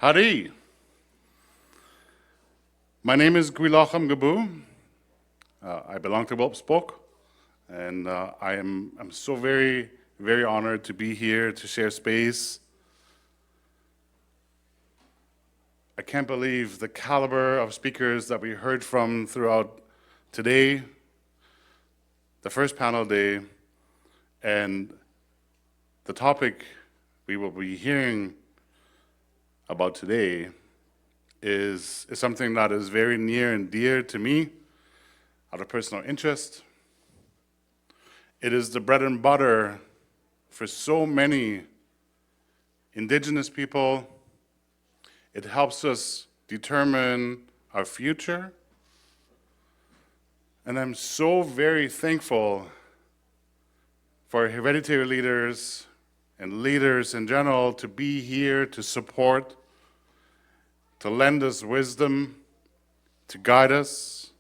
Hari, my name is Gwilacham Gabu. I belong to Wopsbok, and I'm so very honored to be here to share space. I can't believe the caliber of speakers that we heard from throughout today, the first panel day, and the topic we will be hearing about today is something that is very near and dear to me, out of personal interest. It is the bread and butter for so many Indigenous people. It helps us determine our future. And I'm so very thankful for hereditary leaders and leaders in general to be here to support, to lend us wisdom, to guide us.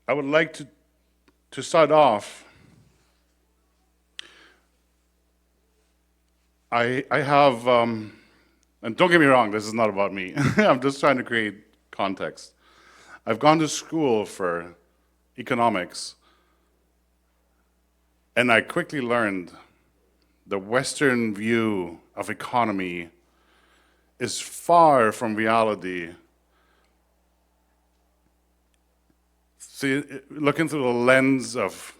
I would like to start off. I have, and don't get me wrong, this is not about me. I'm just trying to create context. I've gone to school for economics, and I quickly learned the Western view of economy is far from reality. See, looking through the lens of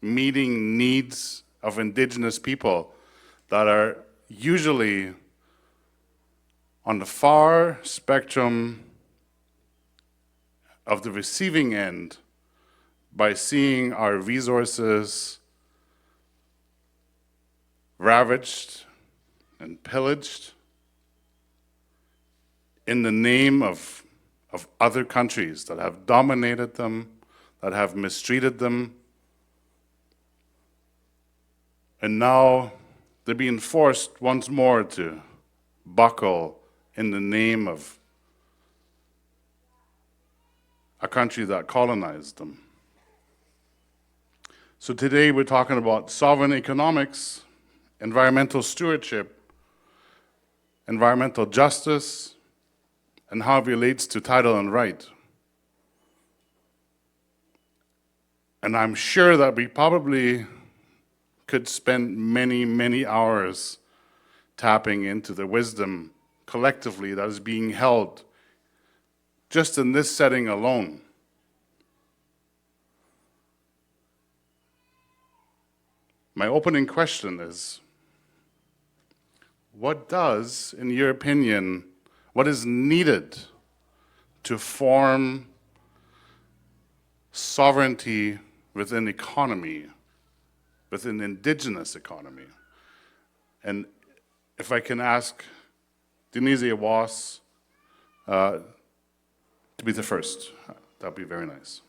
meeting needs of Indigenous people that are usually on the far spectrum of the receiving end by seeing our resources ravaged and pillaged in the name of other countries that have dominated them, that have mistreated them. And now they're being forced once more to buckle in the name of a country that colonized them. So today we're talking about sovereign economics, environmental stewardship, environmental justice, and how it relates to title and right. And I'm sure that we probably could spend many hours tapping into the wisdom collectively that is being held just in this setting alone. My opening question is, what does, in your opinion, what is needed to form sovereignty within economy, within Indigenous economy? And if I can ask Denise Was to be the first, that'd be very nice.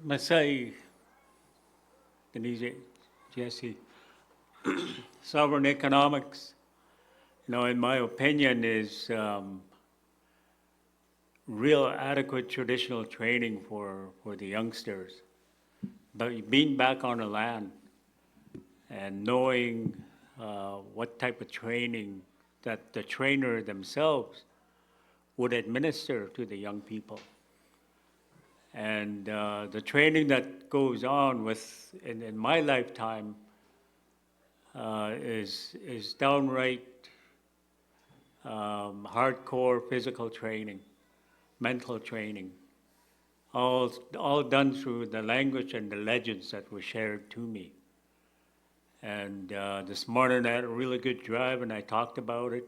Masai, Denise, Jesse, sovereign economics, in my opinion, is real adequate traditional training for the youngsters. But being back on the land and knowing what type of training that the trainer themselves would administer to the young people. And the training that goes on in my lifetime is downright hardcore physical training, mental training, all done through the language and the legends that were shared to me. And this morning I had a really good drive and I talked about it.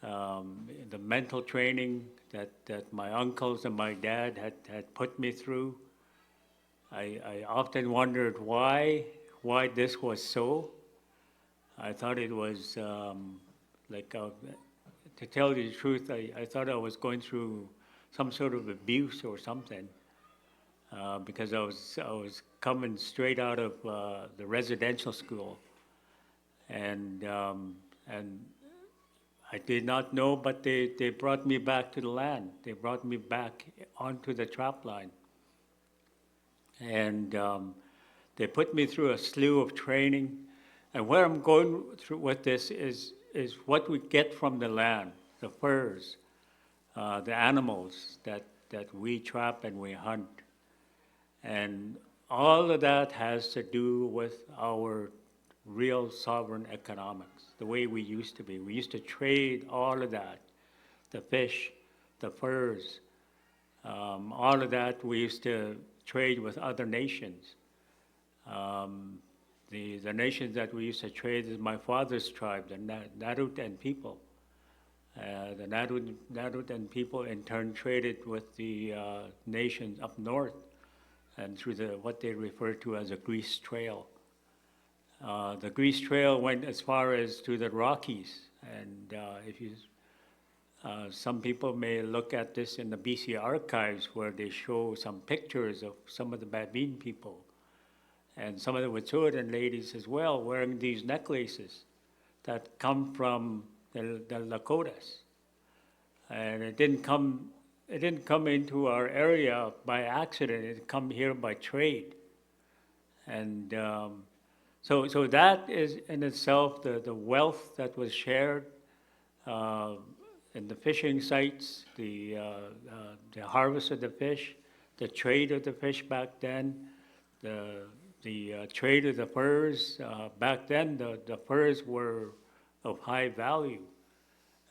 The mental training that my uncles and my dad had put me through. I often wondered why this was so. I thought it was to tell you the truth, I thought I was going through some sort of abuse or something, because I was coming straight out of the residential school, and I did not know, but they brought me back to the land. They brought me back onto the trap line, and they put me through a slew of training. And where I'm going through with this is what we get from the land, the furs, the animals that we trap and we hunt. And all of that has to do with our real sovereign economics, the way we used to be. We used to trade all of that, the fish, the furs, all of that we used to trade with other nations. Um, the nations that we used to trade is my father's tribe, the Naruten people. The Naruten people in turn traded with the nations up north and through what they refer to as a grease trail. The grease trail went as far as to the Rockies, and some people may look at this in the BC archives where they show some pictures of some of the Babine people and some of the Wet'suwet'en ladies as well wearing these necklaces that come from the Lakotas. And it didn't come into our area by accident. It come here by trade. And so that is in itself the wealth that was shared uh, in the fishing sites, the harvest of the fish, the trade of the fish back then, the trade of the furs. Back then, the furs were of high value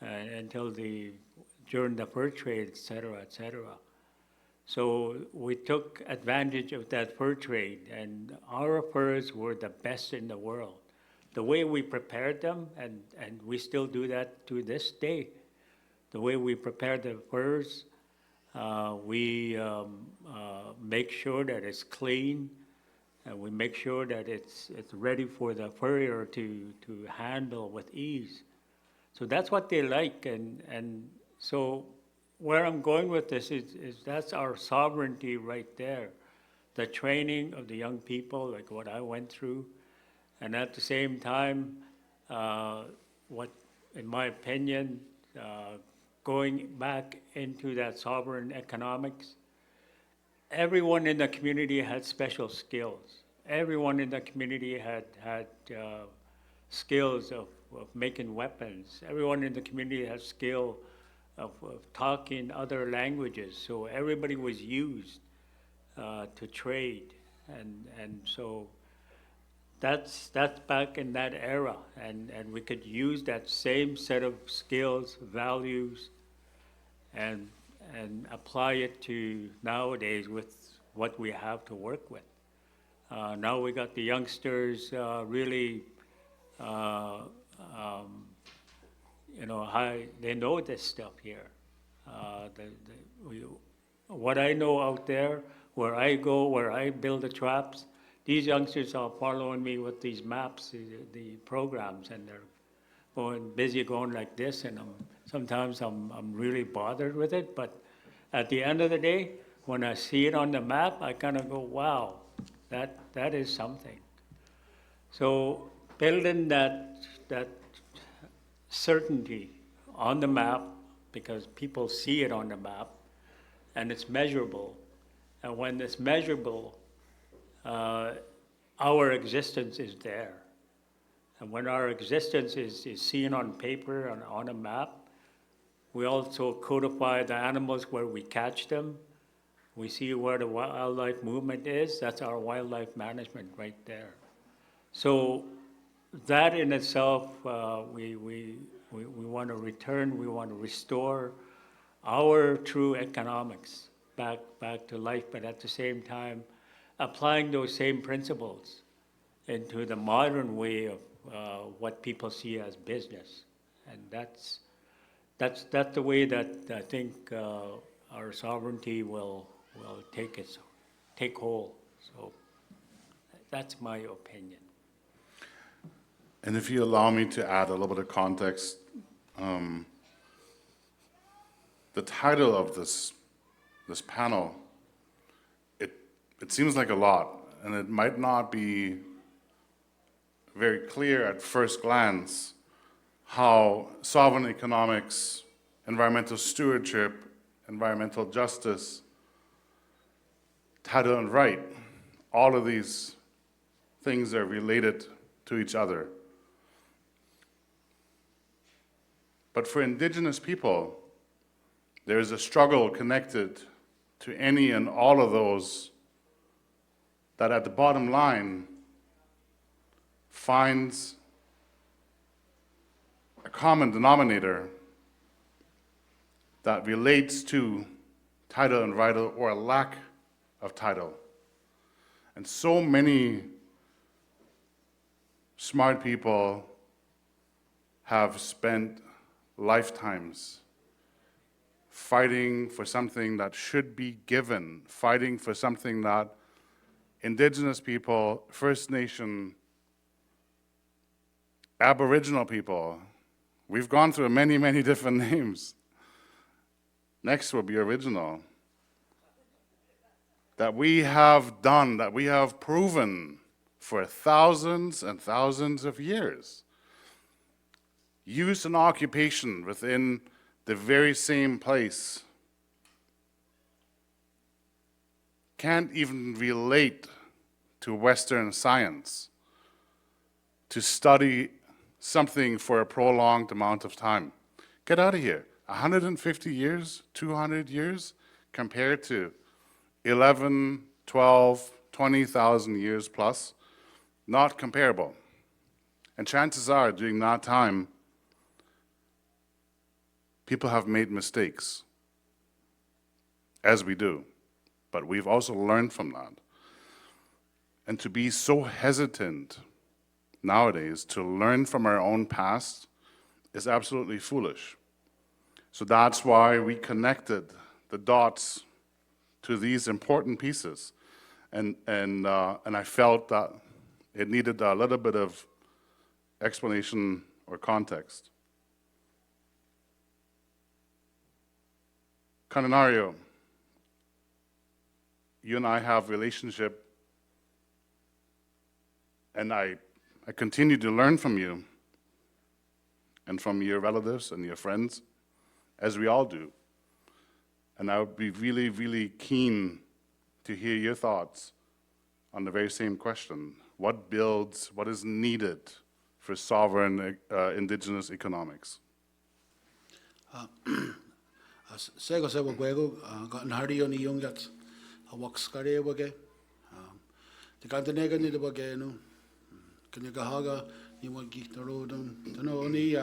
until during the fur trade, et cetera, et cetera. So we took advantage of that fur trade, and our furs were the best in the world. The way we prepared them, and we still do that to this day, the way we prepare the furs, we make sure that it's clean, and we make sure that it's ready for the furrier to handle with ease. So that's what they like, and so where I'm going with this is that's our sovereignty right there. The training of the young people, like what I went through, and at the same time, what, in my opinion, going back into that sovereign economics, everyone in the community had special skills. Everyone in the community had skills of making weapons. Everyone in the community had skill of talking other languages. So everybody was used to trade, and so that's back in that era, and we could use that same set of skills, values, and apply it to nowadays with what we have to work with. Now we got the youngsters really, they know this stuff here. What I know out there, where I go, where I build the traps, these youngsters are following me with these maps, the programs, and they're busy going like this, and sometimes I'm really bothered with it, but at the end of the day, when I see it on the map, I kind of go, wow, that is something. So building that certainty on the map, because people see it on the map, and it's measurable. And when it's measurable, our existence is there. And when our existence is seen on paper and on a map, we also codify the animals where we catch them. We see where the wildlife movement is. That's our wildlife management right there. So that in itself, we want to return, we want to restore our true economics back to life, but at the same time, applying those same principles into the modern way of what people see as business. And that's the way that I think our sovereignty will take hold. So that's my opinion. And if you allow me to add a little bit of context, the title of this panel, it seems like a lot, and it might not be very clear at first glance how sovereign economics, environmental stewardship, environmental justice, title and right, all of these things are related to each other. But for Indigenous people, there is a struggle connected to any and all of those that at the bottom line finds a common denominator that relates to title and right or a lack of title. And so many smart people have spent lifetimes fighting for something that should be given, fighting for something that Indigenous people, First Nation, Aboriginal people, we've gone through many, many different names. Next will be original. That we have done, that we have proven for thousands and thousands of years. Use and occupation within the very same place can't even relate to Western science to study something for a prolonged amount of time. Get out of here. 150 years, 200 years, compared to 11, 12, 20,000 years plus, not comparable. And chances are, during that time, people have made mistakes, as we do, but we've also learned from that. And to be so hesitant nowadays to learn from our own past is absolutely foolish. So that's why we connected the dots to these important pieces. And I felt that it needed a little bit of explanation or context. Kananario, you and I have a relationship, and I continue to learn from you and from your relatives and your friends, as we all do. And I would be really, really keen to hear your thoughts on the very same question. What builds, what is needed for sovereign Indigenous economics? Sego sebo gwego got hardy on the young yet a walk scary wage. The Cantanega need a bageno. Can you gahaga? You want geek the road on to know only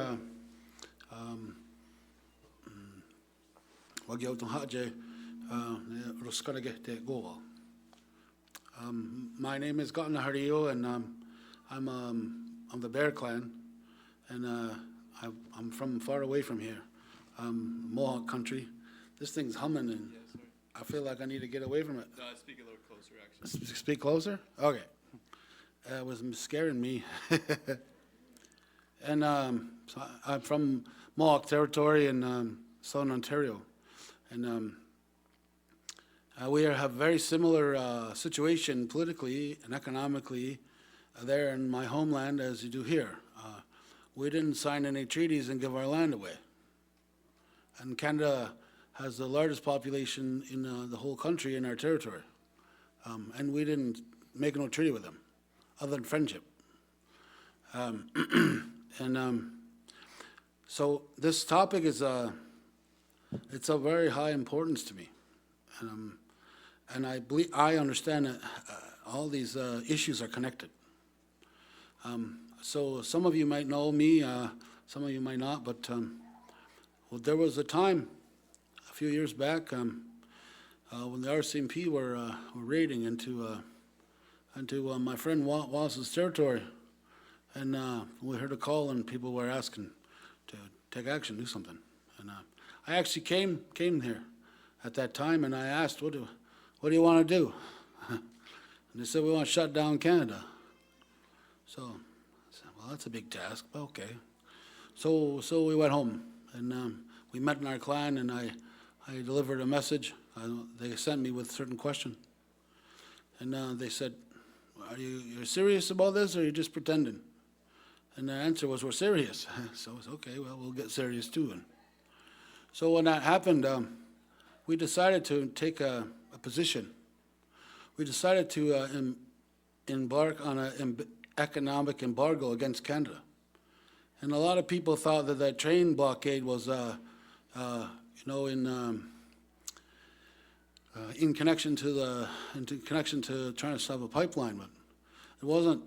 what you out on Haje Roscarage de Goa. My name is Gotna Hario, and I'm the Bear Clan, and I'm from far away from here. Mohawk country. This thing's humming, and yes, I feel like I need to get away from it. No, speak a little closer, actually. Speak closer? Okay. It was scaring me. And so I'm from Mohawk territory in Southern Ontario. And we have very similar situation politically and economically there in my homeland as you do here. We didn't sign any treaties and give our land away. And Canada has the largest population in the whole country in our territory. And we didn't make no treaty with them, other than friendship. So this topic is it's of very high importance to me. And I understand that all these issues are connected. So some of you might know me, some of you might not, but well, there was a time a few years back when the RCMP were raiding into my friend Wass's territory, and we heard a call and people were asking to take action, do something. And I actually came here at that time, and I asked, what do you want to do? And they said, we want to shut down Canada. So I said, well, that's a big task, but okay. So we went home. And we met in our clan, and I delivered a message. They sent me with certain questions. And they said, you're serious about this, or are you just pretending? And the answer was, we're serious. So I was, okay, well, we'll get serious too. And so when that happened, we decided to take a position. We decided to embark on an economic embargo against Canada. And a lot of people thought that that train blockade was, in connection to trying to stop a pipeline, but it wasn't.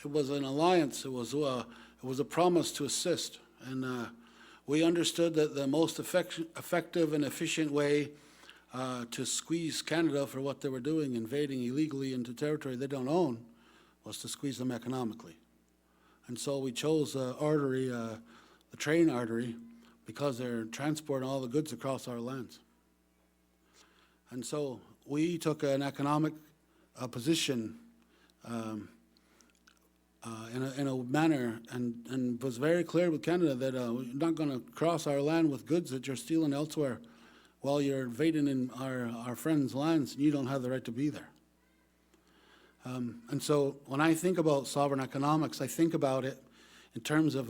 It was an alliance. It was a promise to assist, and we understood that the most effective and efficient way to squeeze Canada for what they were doing, invading illegally into territory they don't own, was to squeeze them economically. And so we chose the artery, the train artery, because they're transporting all the goods across our lands. And so we took an economic position in a manner, and was very clear with Canada that we're not going to cross our land with goods that you're stealing elsewhere while you're invading in our friends' lands, and you don't have the right to be there. And so when I think about sovereign economics, I think about it in terms of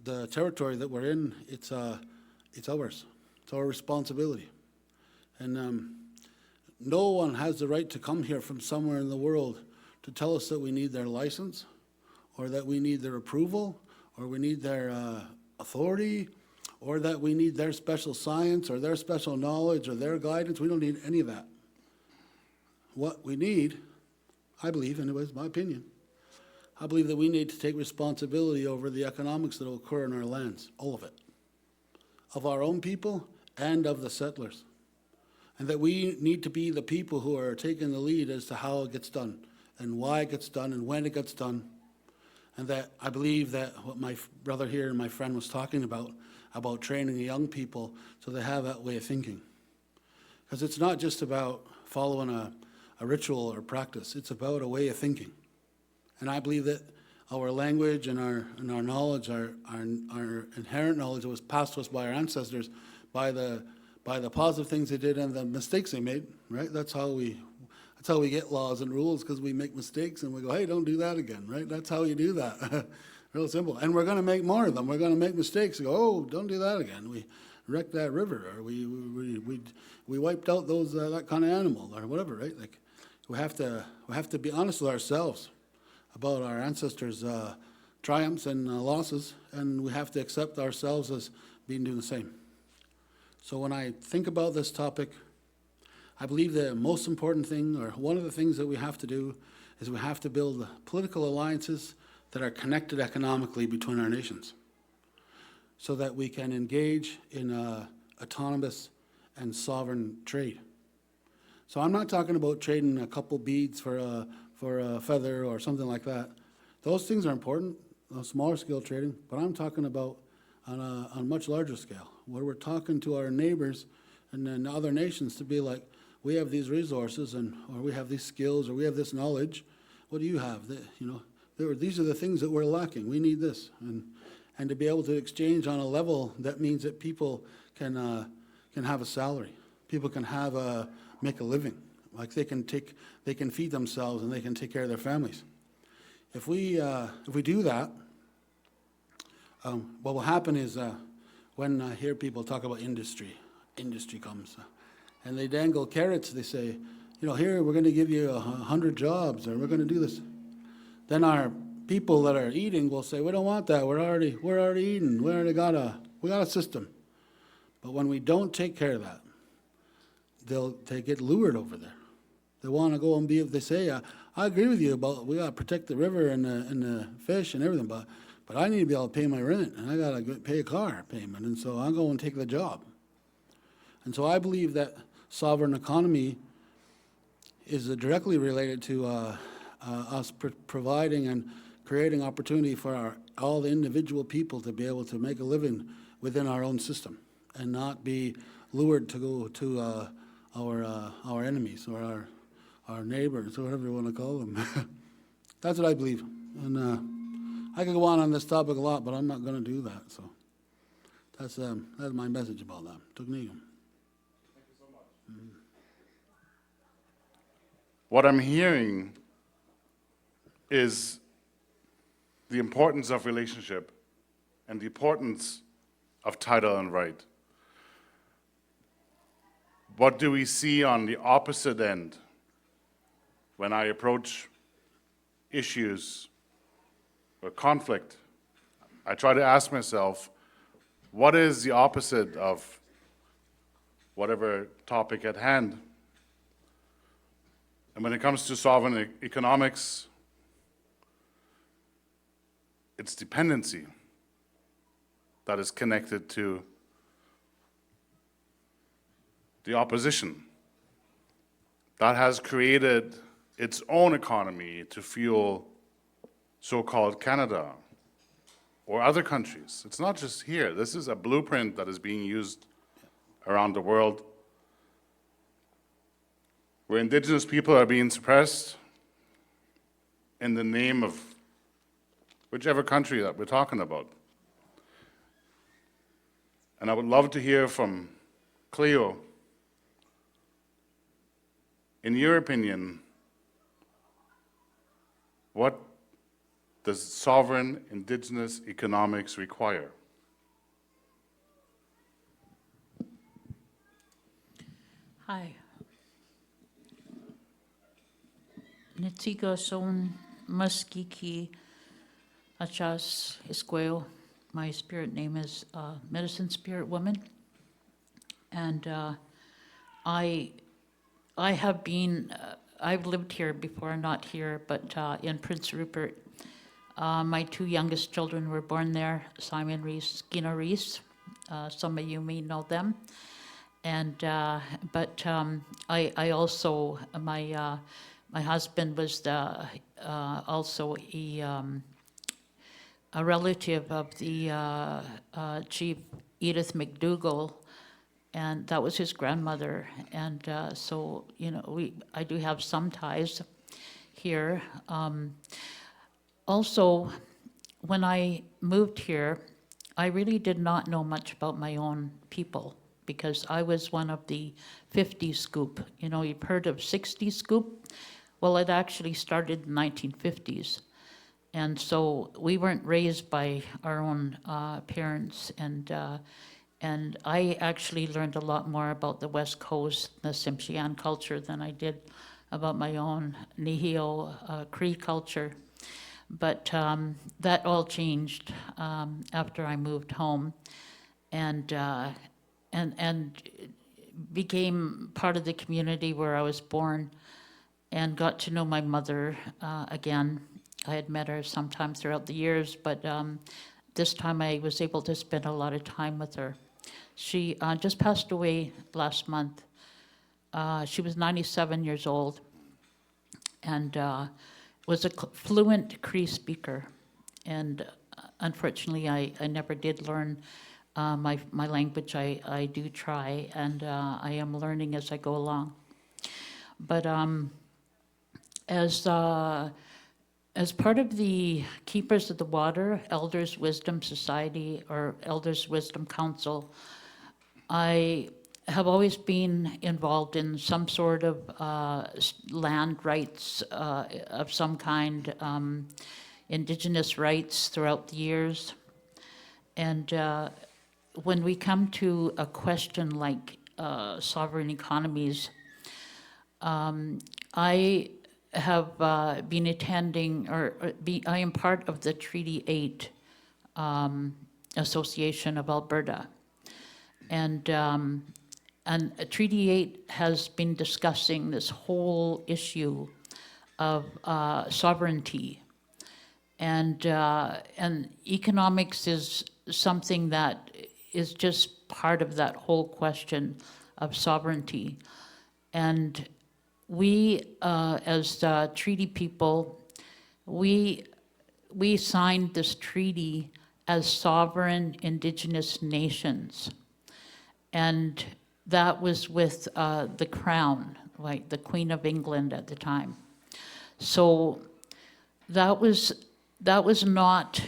the territory that we're in. It's ours. It's our responsibility. And no one has the right to come here from somewhere in the world to tell us that we need their license, or that we need their approval, or we need their authority, or that we need their special science, or their special knowledge, or their guidance. We don't need any of that. What we need, I believe, anyways, my opinion, I believe that we need to take responsibility over the economics that will occur in our lands, all of it, of our own people and of the settlers. And that we need to be the people who are taking the lead as to how it gets done, and why it gets done, and when it gets done. And that I believe that what my brother here and my friend was talking about training the young people so they have that way of thinking. Because it's not just about following a ritual or practice, it's about a way of thinking. And I believe that our language and our knowledge, our inherent knowledge that was passed to us by our ancestors, by the positive things they did and the mistakes they made, right? That's how we get laws and rules, because we make mistakes and we go, hey, don't do that again, right? That's how you do that. Real simple. And we're going to make more of them. We're going to make mistakes and go, oh, don't do that again. We wrecked that river, or we wiped out those that kind of animal, or whatever, right? Like we have to be honest with ourselves about our ancestors' triumphs and losses, and we have to accept ourselves as being doing the same. So when I think about this topic, I believe the most important thing, or one of the things that we have to do, is we have to build political alliances that are connected economically between our nations, so that we can engage in autonomous and sovereign trade. So I'm not talking about trading a couple beads for a feather or something like that. Those things are important, smaller scale trading, but I'm talking about on a much larger scale, where we're talking to our neighbors and then other nations to be like, we have these resources, or we have these skills, or we have this knowledge. What do you have? These are the things that we're lacking. We need this, and to be able to exchange on a level that means that people can have a salary. People can make a living. Like they can feed themselves and they can take care of their families. If we do that, what will happen is when I hear people talk about industry comes, and they dangle carrots. They say, here we're going to give you 100 jobs, or we're going to do this. Then our people that are eating will say, we don't want that. We're already eating. We got a system. But when we don't take care of that, they get lured over there. They want to go and be. They say, I agree with you about we got to protect the river and the fish and everything, but I need to be able to pay my rent, and I got to pay a car payment, and so I'll go and take the job. And so I believe that sovereign economy is directly related to us providing and creating opportunity for all the individual people to be able to make a living within our own system, and not be lured to go to our enemies, or our neighbors, or whatever you want to call them. That's what I believe. And I could go on this topic a lot, but I'm not going to do that. So that's my message about that. Tugnium. What I'm hearing is the importance of relationship and the importance of title and right. What do we see on the opposite end when I approach issues or conflict? I try to ask myself, what is the opposite of whatever topic at hand? And when it comes to sovereign economics, it's dependency that is connected to the opposition that has created its own economy to fuel so-called Canada or other countries. It's not just here. This is a blueprint that is being used around the world, where Indigenous people are being suppressed in the name of whichever country that we're talking about. And I would love to hear from Cleo, in your opinion, what does sovereign Indigenous economics require? Hi. Nitiga son muskiki achas esqueo. My spirit name is Medicine Spirit Woman. And I have been, I've lived here before, not here, but in Prince Rupert. My two youngest children were born there, Simon Reese, Gina Reese. Some of you may know them. And, but I also, my husband was also a relative of the Chief Edith McDougall, and that was his grandmother. And so, you know, I do have some ties here. Also, when I moved here, I really did not know much about my own people, because I was one of the 50 scoop. You know, you've heard of 60 scoop? Well, it actually started in the 1950s. And so we weren't raised by our own parents. And I actually learned a lot more about the West Coast, the Tsimshian culture, than I did about my own Nihio Cree culture. But that all changed after I moved home, and became part of the community where I was born, and got to know my mother again. I had met her sometime throughout the years, but this time I was able to spend a lot of time with her. She just passed away last month. She was 97 years old, and was a fluent Cree speaker. And unfortunately, I never did learn my language. I do try, and I am learning as I go along. But as part of the Keepers of the Water, Elders Wisdom Society, or Elders Wisdom Council, I have always been involved in some sort of land rights of some kind, Indigenous rights throughout the years. And when we come to a question like sovereign economies, I have been attending, I am part of the Treaty 8 Association of Alberta. And Treaty 8 has been discussing this whole issue of sovereignty. And economics is something that is just part of that whole question of sovereignty. And we, as treaty people, we signed this treaty as sovereign Indigenous nations. And that was with the Crown, like the Queen of England at the time. So that was not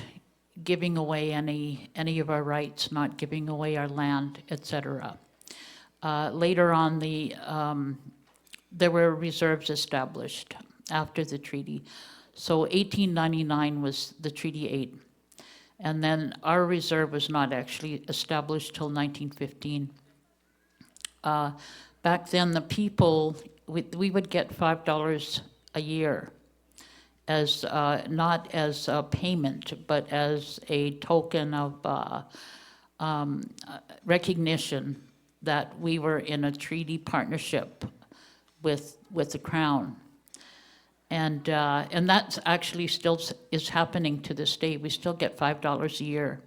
giving away any of our rights, not giving away our land, etc. Later on, there were reserves established after the treaty. So 1899 was the Treaty 8. And then our reserve was not actually established till 1915. Back then, the people, we would get $5 a year as not as a payment, but as a token of recognition that we were in a treaty partnership with the Crown. And that's actually still is happening to this day. We still get $5 a year.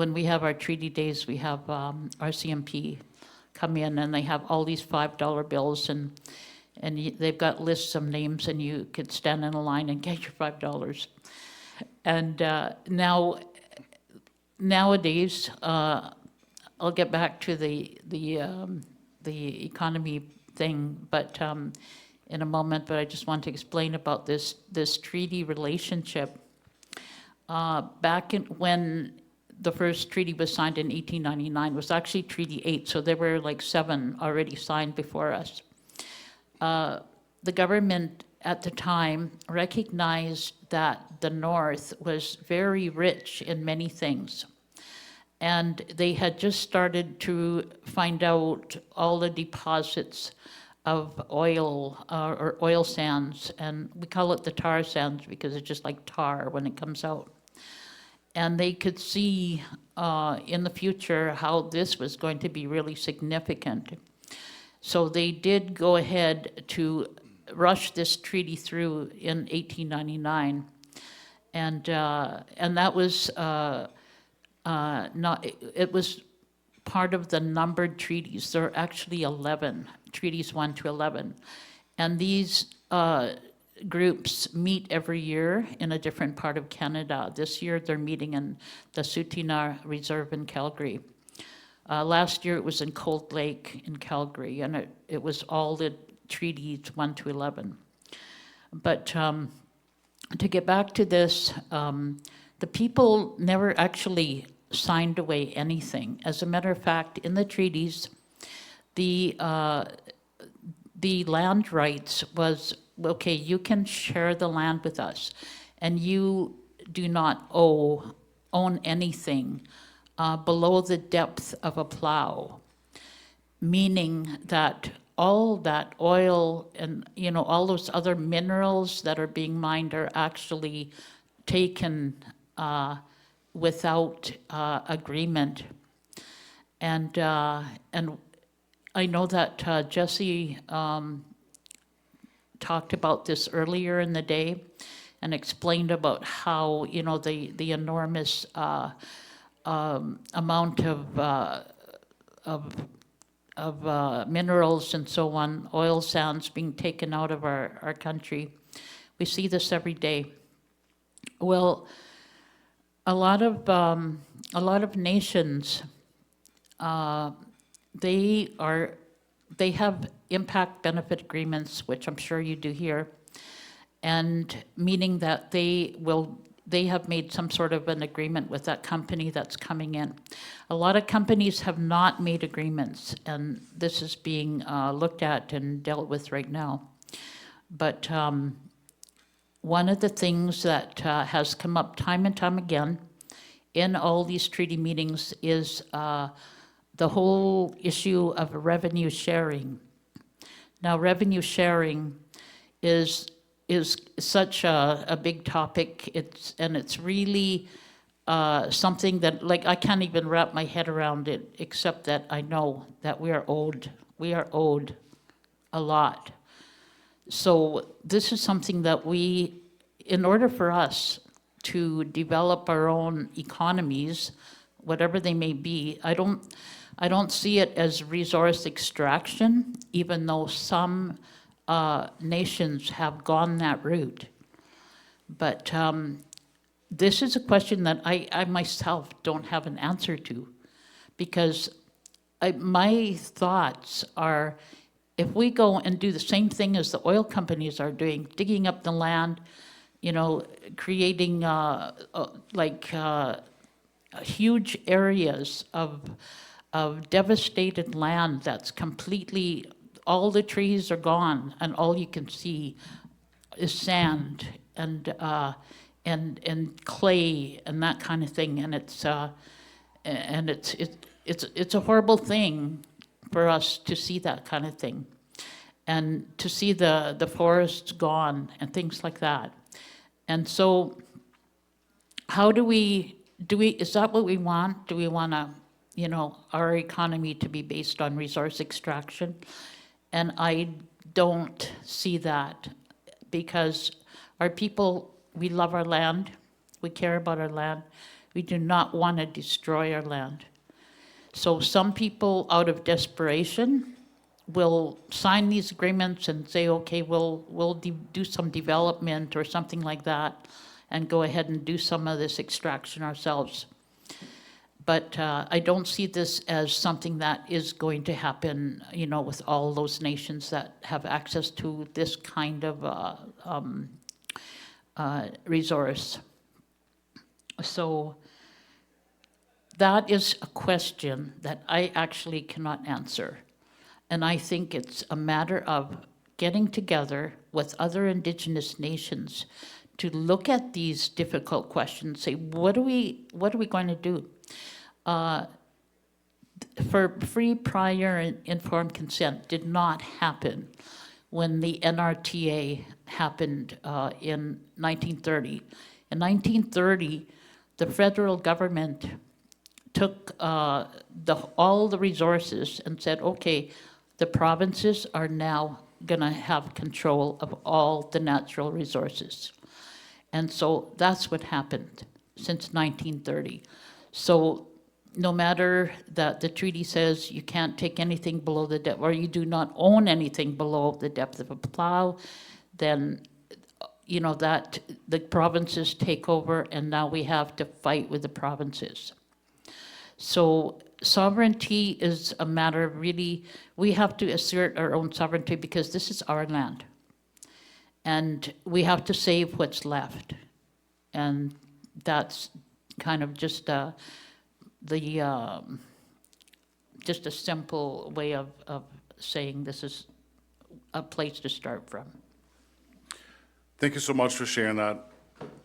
When we have our treaty days, we have RCMP come in, and they have all these $5 bills, and they've got lists of names, and you could stand in a line and get your $5. And nowadays, I'll get back to the economy thing, but in a moment. But I just want to explain about this treaty relationship. Back when the first treaty was signed in 1899, was actually Treaty 8, so there were like 7 already signed before us. The government at the time recognized that the North was very rich in many things. And they had just started to find out all the deposits of oil or oil sands, and we call it the tar sands because it's just like tar when it comes out. And they could see in the future how this was going to be really significant. So they did go ahead to rush this treaty through in 1899, and that was not. It was part of the numbered treaties. There are actually 11 treaties, 1 to 11, and these groups meet every year in a different part of Canada. This year they're meeting in the Tsuut'ina Reserve in Calgary. Last year it was in Cold Lake in Calgary, and it was all the treaties 1 to 11. But to get back to this, the people never actually signed away anything. As a matter of fact, in the treaties, the land rights was, okay, you can share the land with us, and you do not own anything below the depth of a plow, meaning that all that oil and all those other minerals that are being mined are actually taken without agreement. And I know that Jesse talked about this earlier in the day and explained about how the enormous amount of minerals and so on, oil sands being taken out of our country. We see this every day. Well, a lot of nations, they have impact benefit agreements, which I'm sure you do here, and meaning that they have made some sort of an agreement with that company that's coming in. A lot of companies have not made agreements, and this is being looked at and dealt with right now. But one of the things that has come up time and time again in all these treaty meetings is the whole issue of revenue sharing. Now, revenue sharing is such a big topic. It's really something that, like, I can't even wrap my head around it, except that I know that we are owed a lot. So this is something that in order for us to develop our own economies, whatever they may be, I don't see it as resource extraction, even though some nations have gone that route. But this is a question that I myself don't have an answer to, because my thoughts are, if we go and do the same thing as the oil companies are doing, digging up the land, creating huge areas of devastated land that's completely, all the trees are gone, and all you can see is sand and clay and that kind of thing, and it's a horrible thing for us to see that kind of thing. and to see the forests gone and things like that. And so how do we, is that what we want? Do we want to, our economy to be based on resource extraction? And I don't see that, because our people, we love our land, we care about our land, we do not want to destroy our land. So some people, out of desperation, will sign these agreements and say, okay, we'll do some development or something like that, and go ahead and do some of this extraction ourselves. But I don't see this as something that is going to happen, with all those nations that have access to this kind of resource. So that is a question that I actually cannot answer. And I think it's a matter of getting together with other Indigenous nations to look at these difficult questions, say, what are we going to do? For free, prior, and informed consent did not happen when the NRTA happened in 1930. In 1930, the federal government took all the resources and said, okay, the provinces are now going to have control of all the natural resources. And so that's what happened since 1930. So no matter that the treaty says you can't take anything below the depth, or you do not own anything below the depth of a plow, then that the provinces take over, and now we have to fight with the provinces. So sovereignty is a matter of really, we have to assert our own sovereignty, because this is our land. And we have to save what's left. And that's kind of just just a simple way of saying this is a place to start from. Thank you so much for sharing that.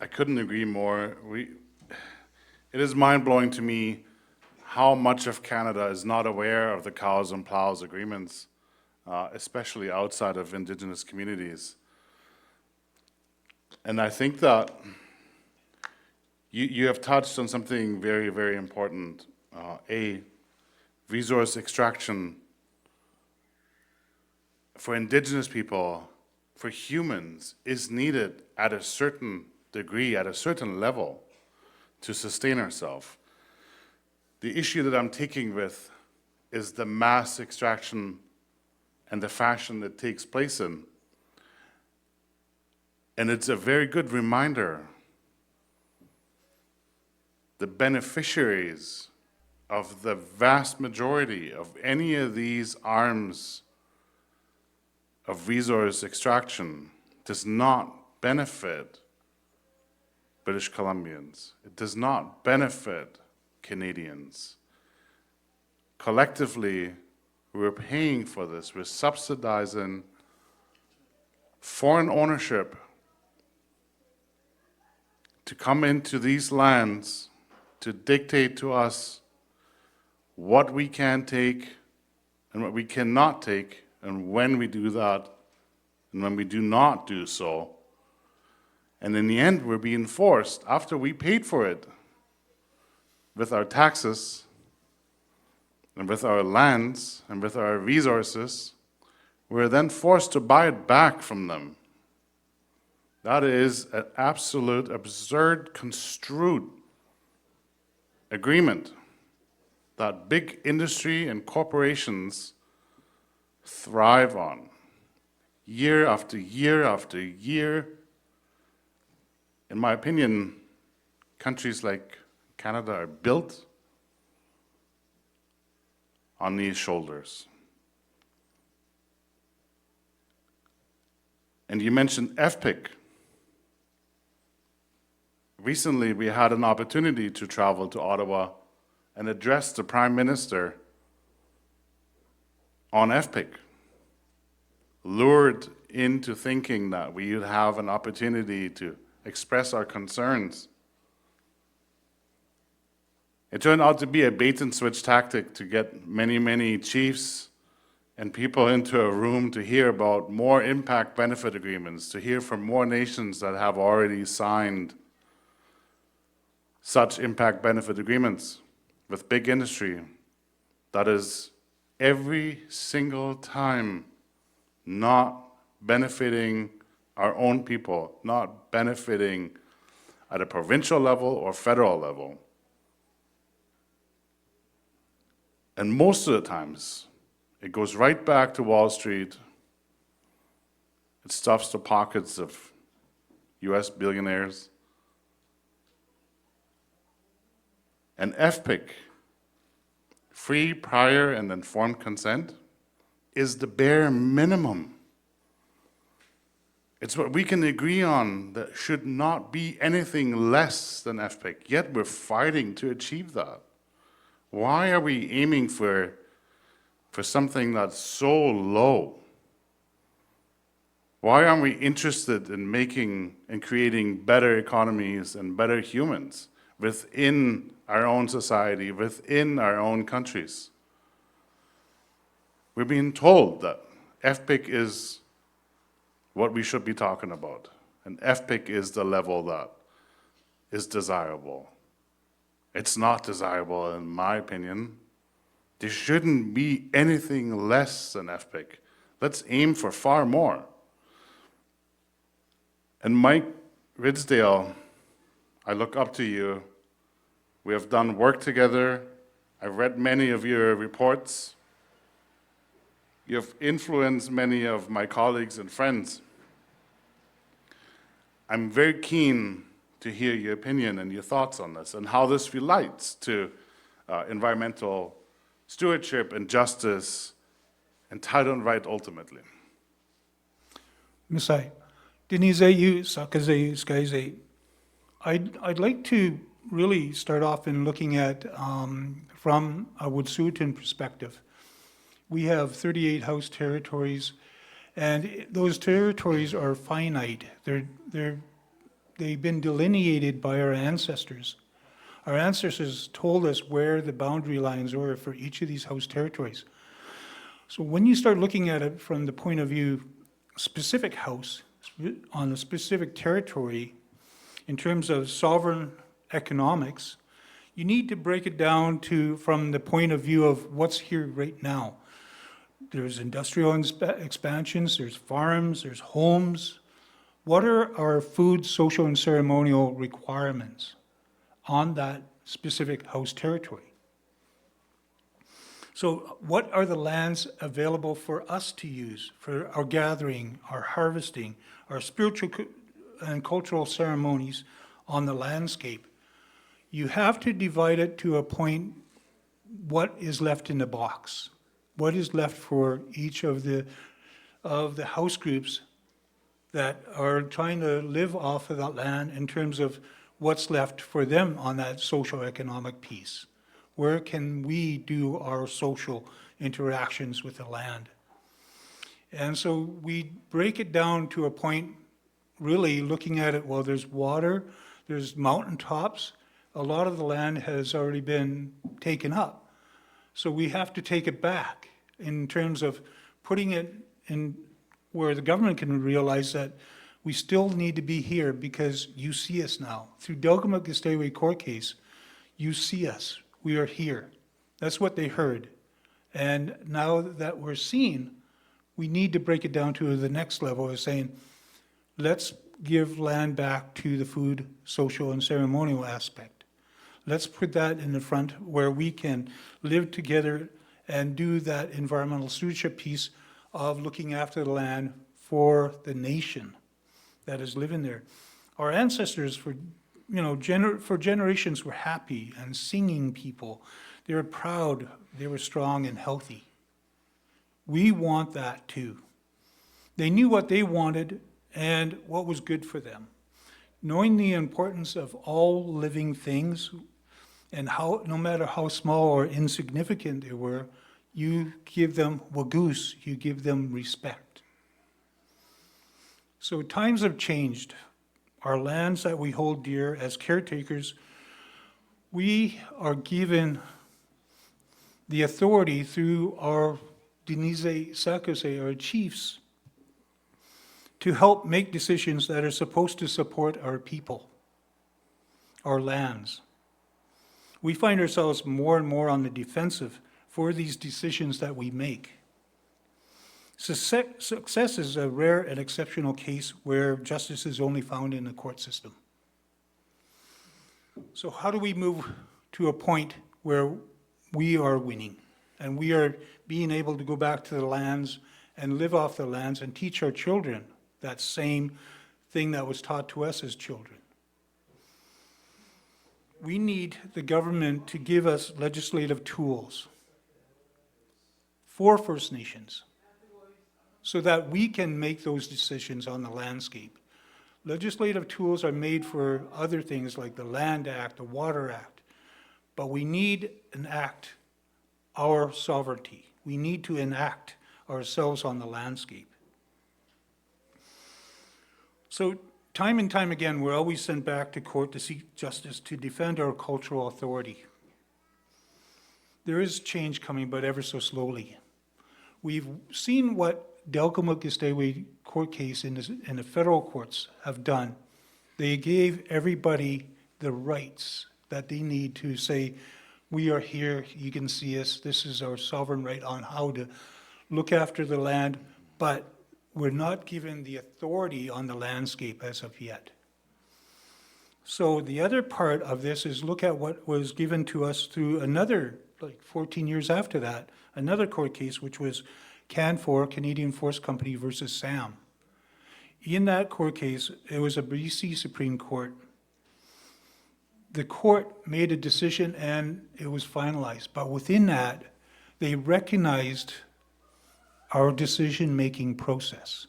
I couldn't agree more. It is mind-blowing to me how much of Canada is not aware of the Cows and Plows agreements, especially outside of Indigenous communities. And I think that you have touched on something very, very important. Resource extraction for Indigenous people, for humans, is needed at a certain degree, at a certain level, to sustain ourselves. The issue that I'm taking with is the mass extraction and the fashion that takes place in. And it's a very good reminder. The beneficiaries of the vast majority of any of these arms of resource extraction does not benefit British Columbians. It does not benefit Canadians. Collectively, we're paying for this. We're subsidizing foreign ownership to come into these lands to dictate to us what we can take and what we cannot take, and when we do that and when we do not do so. And in the end, we're being forced, after we paid for it with our taxes and with our lands and with our resources, we're then forced to buy it back from them. That is an absolute, absurd, construed agreement that big industry and corporations thrive on year after year after year. In my opinion, countries like Canada are built on these shoulders. And you mentioned FPIC. Recently, we had an opportunity to travel to Ottawa and address the Prime Minister on FPIC, lured into thinking that we would have an opportunity to express our concerns. It turned out to be a bait and switch tactic to get many, many chiefs and people into a room to hear about more impact benefit agreements, to hear from more nations that have already signed such impact benefit agreements with big industry, that is every single time not benefiting our own people, not benefiting at a provincial level or federal level. And most of the times, it goes right back to Wall Street. It stuffs the pockets of US billionaires. And FPIC, free, prior, and informed consent, is the bare minimum. It's what we can agree on that should not be anything less than FPIC, yet we're fighting to achieve that. Why are we aiming for something that's so low? Why aren't we interested in making and creating better economies and better humans within our own society, within our own countries? We're being told that FPIC is what we should be talking about, and FPIC is the level that is desirable. It's not desirable, in my opinion. There shouldn't be anything less than FPIC. Let's aim for far more. And Mike Ridsdale, I look up to you. We have done work together. I've read many of your reports. You've influenced many of my colleagues and friends. I'm very keen to hear your opinion and your thoughts on this and how this relates to environmental stewardship and justice and title and right ultimately. Misai, Denize Sakaze Skyze. I'd like to really start off in looking at from a Wet'suwet'en perspective. We have 38 House territories, and those territories are finite. They've been delineated by our ancestors. Our ancestors told us where the boundary lines were for each of these House territories. So when you start looking at it from the point of view specific House on a specific territory in terms of sovereign economics, you need to break it down to from the point of view of what's here right now. There's industrial expansions, there's farms, there's homes. What are our food, social, and ceremonial requirements on that specific House territory? So what are the lands available for us to use for our gathering, our harvesting, our spiritual and cultural ceremonies on the landscape? You have to divide it to a point, what is left in the box? What is left for each of the house groups that are trying to live off of that land in terms of what's left for them on that social economic piece? Where can we do our social interactions with the land? And so we break it down to a point, really looking at it, well, there's water, there's mountaintops. A lot of the land has already been taken up. So we have to take it back in terms of putting it in where the government can realize that we still need to be here because you see us now. Through Delgamuukw court case, you see us. We are here. That's what they heard. And now that we're seen, we need to break it down to the next level of saying, let's give land back to the food, social, and ceremonial aspect. Let's put that in the front where we can live together and do that environmental stewardship piece of looking after the land for the nation that is living there. Our ancestors for generations were happy and singing people. They were proud, they were strong and healthy. We want that too. They knew what they wanted and what was good for them. Knowing the importance of all living things and how, no matter how small or insignificant they were, you give them wagoose, you give them respect. So times have changed. Our lands that we hold dear as caretakers, we are given the authority through our Denise Sakose, our chiefs, to help make decisions that are supposed to support our people, our lands. We find ourselves more and more on the defensive for these decisions that we make. Success is a rare and exceptional case where justice is only found in the court system. So how do we move to a point where we are winning and we are being able to go back to the lands and live off the lands and teach our children that same thing that was taught to us as children? We need the government to give us legislative tools for First Nations so that we can make those decisions on the landscape. Legislative tools are made for other things like the Land Act, the Water Act, but we need to enact our sovereignty. We need to enact ourselves on the landscape. So time and time again, we're always sent back to court to seek justice, to defend our cultural authority. There is change coming, but ever so slowly. We've seen what Delgamuukw court case in the federal courts have done. They gave everybody the rights that they need to say, we are here, you can see us, this is our sovereign right on how to look after the land, but we're not given the authority on the landscape as of yet. So the other part of this is look at what was given to us through another, like 14 years after that, another court case, which was CAN4, Canadian Force Company versus SAM. In that court case, it was a BC Supreme Court. The court made a decision and it was finalized, but within that, they recognized our decision-making process.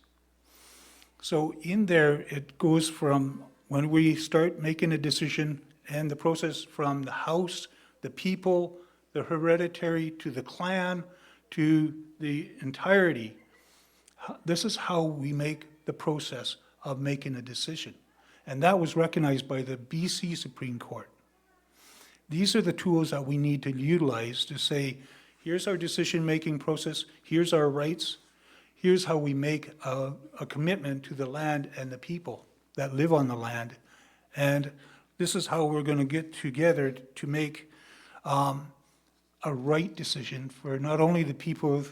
So in there, it goes from when we start making a decision and the process from the house, the people, the hereditary, to the clan, to the entirety. This is how we make the process of making a decision. And that was recognized by the BC Supreme Court. These are the tools that we need to utilize to say, here's our decision-making process, here's our rights, here's how we make a commitment to the land and the people that live on the land, and this is how we're going to get together to make a right decision for not only the people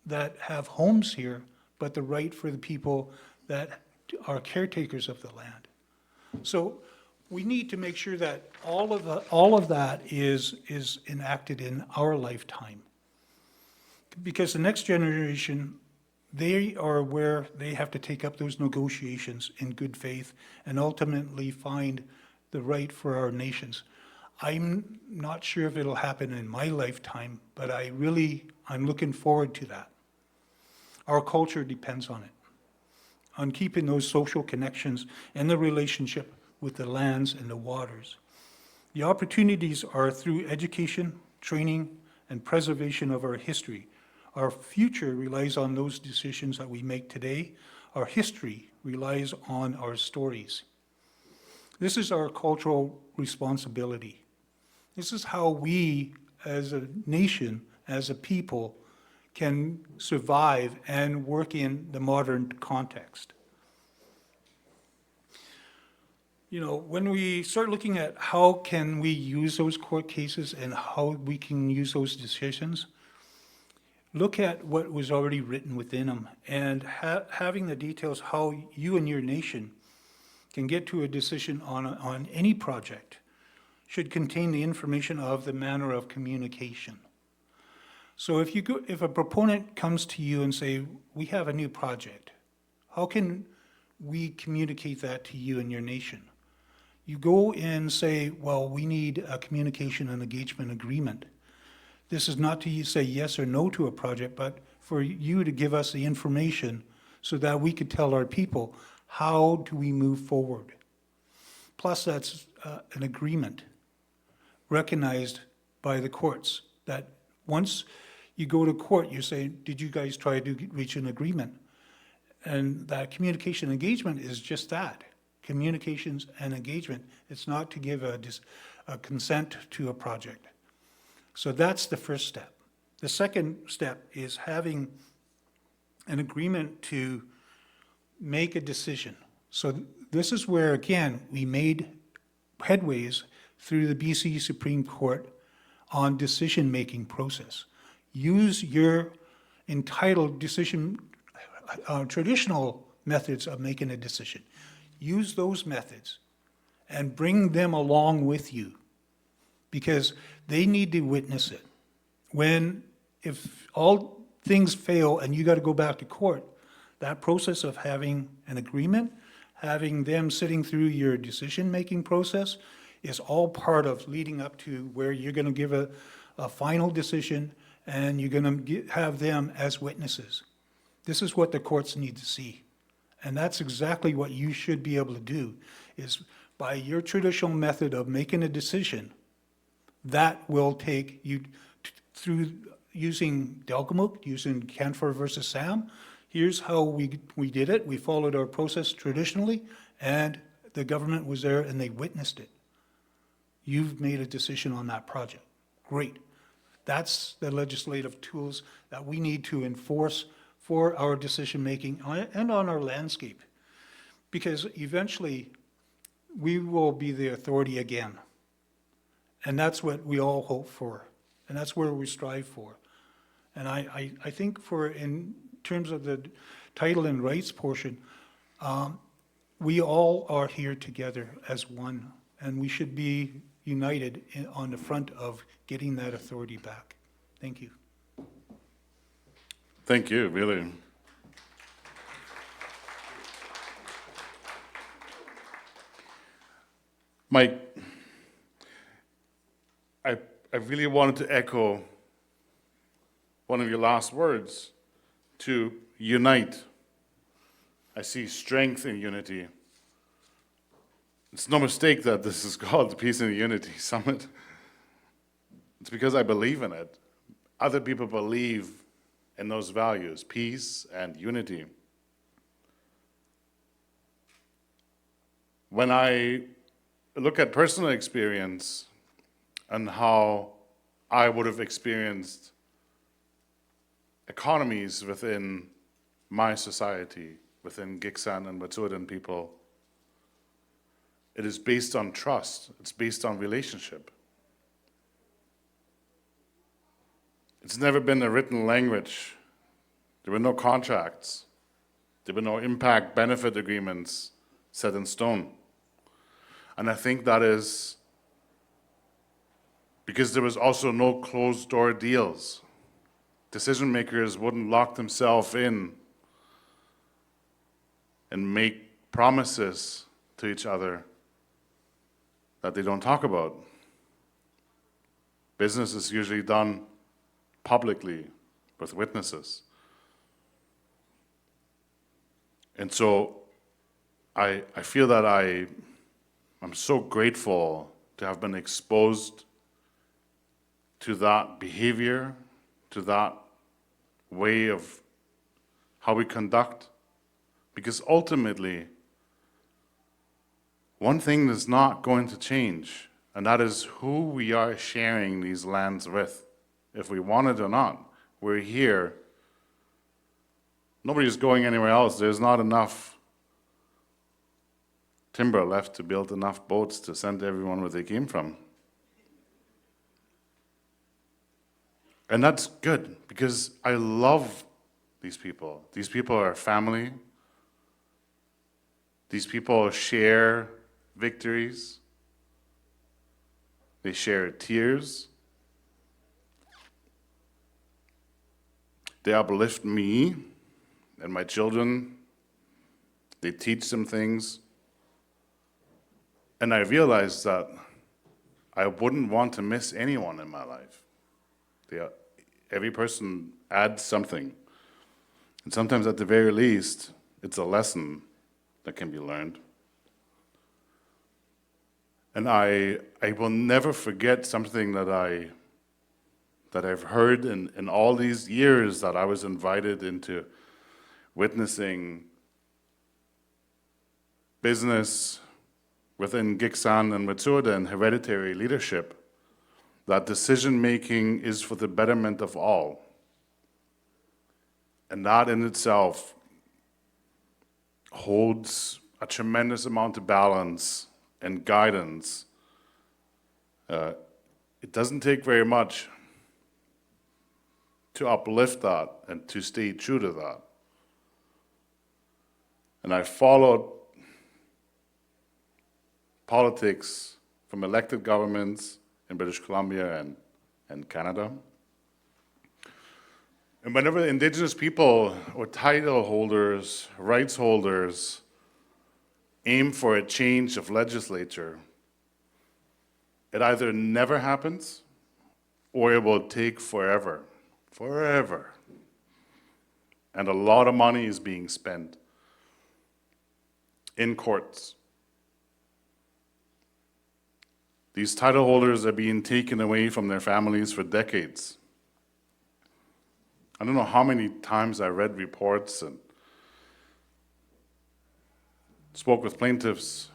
that have homes here, but the right for the people that are caretakers of the land. So we need to make sure that all of that is enacted in our lifetime. Because the next generation, they are where they have to take up those negotiations in good faith and ultimately find the right for our nations. I'm not sure if it'll happen in my lifetime, but I'm looking forward to that. Our culture depends on it, on keeping those social connections and the relationship with the lands and the waters. The opportunities are through education, training, and preservation of our history. Our future relies on those decisions that we make today. Our history relies on our stories. This is our cultural responsibility. This is how we, as a nation, as a people, can survive and work in the modern context. You know, when we start looking at how can we use those court cases and how we can use those decisions, look at what was already written within them and having the details how you and your nation can get to a decision on any project should contain the information of the manner of communication. So if a proponent comes to you and say, we have a new project, how can we communicate that to you and your nation? You go and say, well, we need a communication and engagement agreement. This is not to say yes or no to a project, but for you to give us the information so that we could tell our people, how do we move forward? Plus, that's an agreement recognized by the courts that once you go to court, you say, did you guys try to reach an agreement? And that communication engagement is just that, communications and engagement. It's not to give a consent to a project. So that's the first step. The second step is having an agreement to make a decision. So this is where, again, we made headways through the BC Supreme Court on decision-making process. Use your entitled decision, traditional methods of making a decision. Use those methods and bring them along with you, because they need to witness it. If all things fail and you got to go back to court, that process of having an agreement, having them sitting through your decision-making process is all part of leading up to where you're going to give a final decision, and you're going to have them as witnesses. This is what the courts need to see. And that's exactly what you should be able to do, is by your traditional method of making a decision, that will take you through using Delgamuuk, using Canfor versus Sam. Here's how we did it. We followed our process traditionally, and the government was there and they witnessed it. You've made a decision on that project. Great. That's the legislative tools that we need to enforce for our decision-making and on our landscape. Because eventually, we will be the authority again. And that's what we all hope for. And that's where we strive for. And I think in terms of the title and rights portion, we all are here together as one. And we should be united on the front of getting that authority back. Thank you. Thank you, really. Mike, I really wanted to echo one of your last words, to unite. I see strength in unity. It's no mistake that this is called the Peace and Unity Summit. It's because I believe in it. Other people believe in those values, peace and unity. When I look at personal experience and how I would have experienced economies within my society, within Giksan and Wet'suwet'en people, it is based on trust. It's based on relationship. It's never been a written language. There were no contracts. There were no impact benefit agreements set in stone. And I think that is because there was also no closed door deals. Decision makers wouldn't lock themselves in and make promises to each other that they don't talk about. Business is usually done publicly with witnesses. And so I feel that I'm so grateful to have been exposed to that behavior, to that way of how we conduct, because ultimately, one thing is not going to change, and that is who we are sharing these lands with. If we want it or not, we're here. Nobody's going anywhere else. There's not enough timber left to build enough boats to send everyone where they came from. And that's good, because I love these people. These people are family. These people share victories. They share tears. They uplift me and my children. They teach them things. And I realized that I wouldn't want to miss anyone in my life. Every person adds something. And sometimes at the very least, it's a lesson that can be learned. And I will never forget something that I've heard in all these years that I was invited into witnessing business within Giksan and Wet'suwet'en hereditary leadership. that decision-making is for the betterment of all. And that in itself holds a tremendous amount of balance and guidance. It doesn't take very much to uplift that and to stay true to that. And I followed politics from elected governments in British Columbia and Canada. And whenever Indigenous people or title holders, rights holders, aim for a change of legislature, it either never happens or it will take forever. Forever. And a lot of money is being spent in courts. These title holders are being taken away from their families for decades. I don't know how many times I read reports and spoke with plaintiffs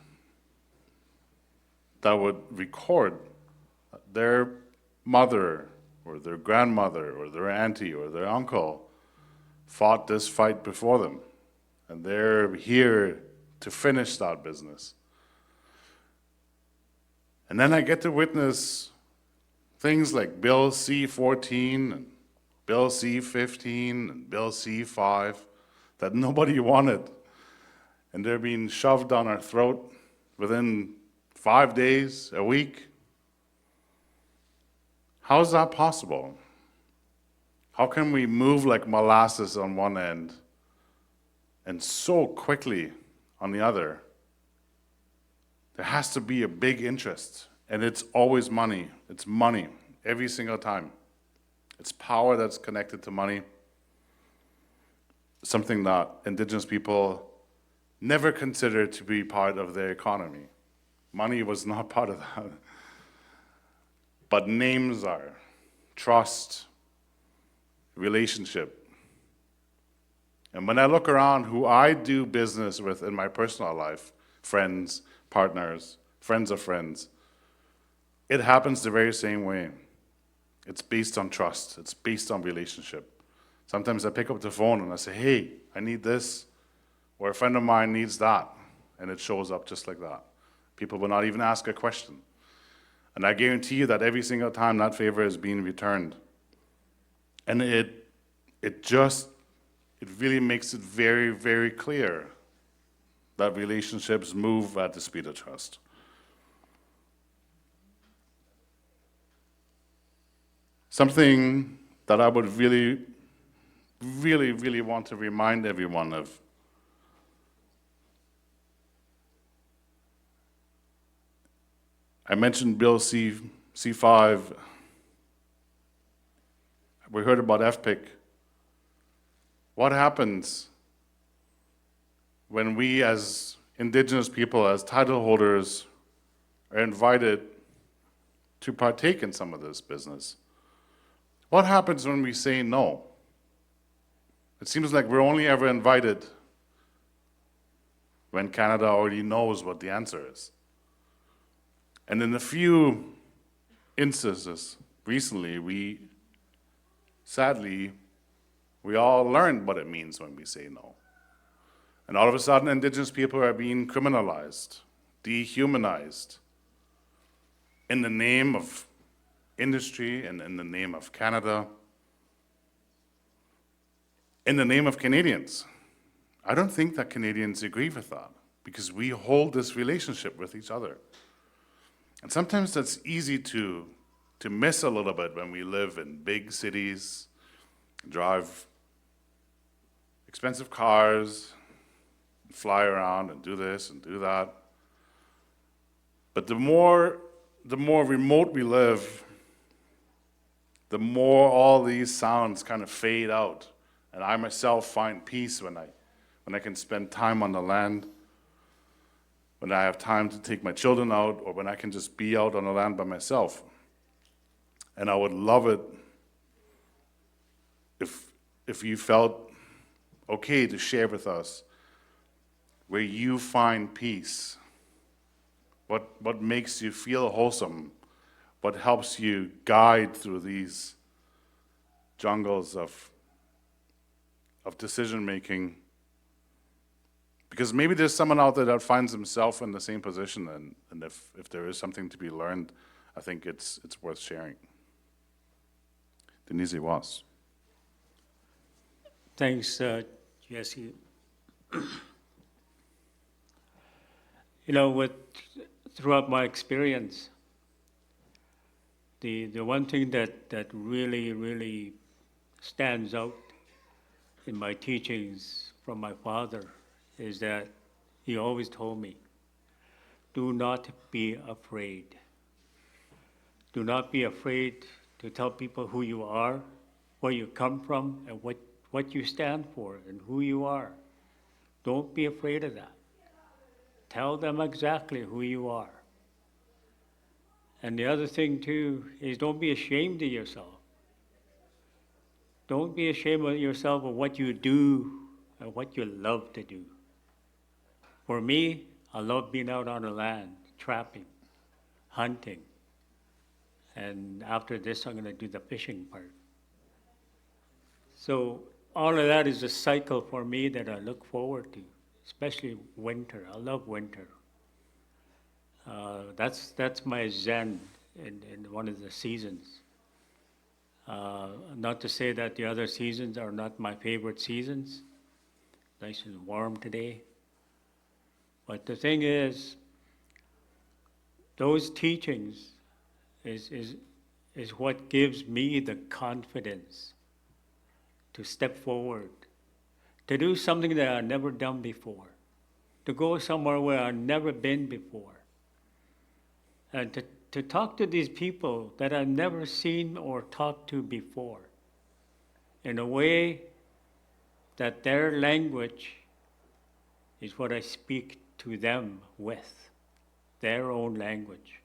that would record their mother or their grandmother or their auntie or their uncle fought this fight before them, and they're here to finish that business. And then I get to witness things like Bill C-14 and Bill C-15 and Bill C-5 that nobody wanted. And they're being shoved down our throat within 5 days, a week. How is that possible? How can we move like molasses on one end and so quickly on the other? There has to be a big interest, and it's always money. It's money, every single time. It's power that's connected to money, something that Indigenous people never considered to be part of their economy. Money was not part of that. But names are, trust, relationship. And when I look around who I do business with in my personal life, friends, partners, friends of friends, it happens the very same way. It's based on trust. It's based on relationship. Sometimes I pick up the phone and I say, hey, I need this, or a friend of mine needs that, and it shows up just like that. People will not even ask a question. And I guarantee you that every single time that favor is being returned. And it really makes it very, very clear that relationships move at the speed of trust. Something that I would really, really, really want to remind everyone of. I mentioned Bill C-5. We heard about FPIC. What happens when we as Indigenous people, as title holders, are invited to partake in some of this business? What happens when we say no? It seems like we're only ever invited when Canada already knows what the answer is. And in a few instances recently, sadly, we all learned what it means when we say no. And all of a sudden, Indigenous people are being criminalized, dehumanized, in the name of industry and in the name of Canada, in the name of Canadians. I don't think that Canadians agree with that, because we hold this relationship with each other. And sometimes that's easy to miss a little bit when we live in big cities, drive expensive cars, fly around and do this and do that. But the more remote we live, the more all these sounds kind of fade out. And I myself find peace when I can spend time on the land, when I have time to take my children out, or when I can just be out on the land by myself. And I would love it if you felt okay to share with us where you find peace, what makes you feel wholesome but helps you guide through these jungles of decision making. Because maybe there's someone out there that finds himself in the same position, and if there is something to be learned, I think it's worth sharing. Denise was. Thanks, Jesse. You know, throughout my experience, the one thing that really stands out in my teachings from my father is that he always told me, do not be afraid. Do not be afraid to tell people who you are, where you come from, and what you stand for, and who you are. Don't be afraid of that. Tell them exactly who you are. And the other thing too is don't be ashamed of yourself. Don't be ashamed of yourself of what you do and what you love to do. For me, I love being out on the land, trapping, hunting. And after this, I'm going to do the fishing part. So all of that is a cycle for me that I look forward to, especially winter. I love winter. That's my zen in one of the seasons. Not to say that the other seasons are not my favorite seasons. Nice and warm today. But the thing is, those teachings is what gives me the confidence to step forward, to do something that I've never done before, to go somewhere where I've never been before, and to talk to these people that I've never seen or talked to before in a way that their language is what I speak to them with, their own language,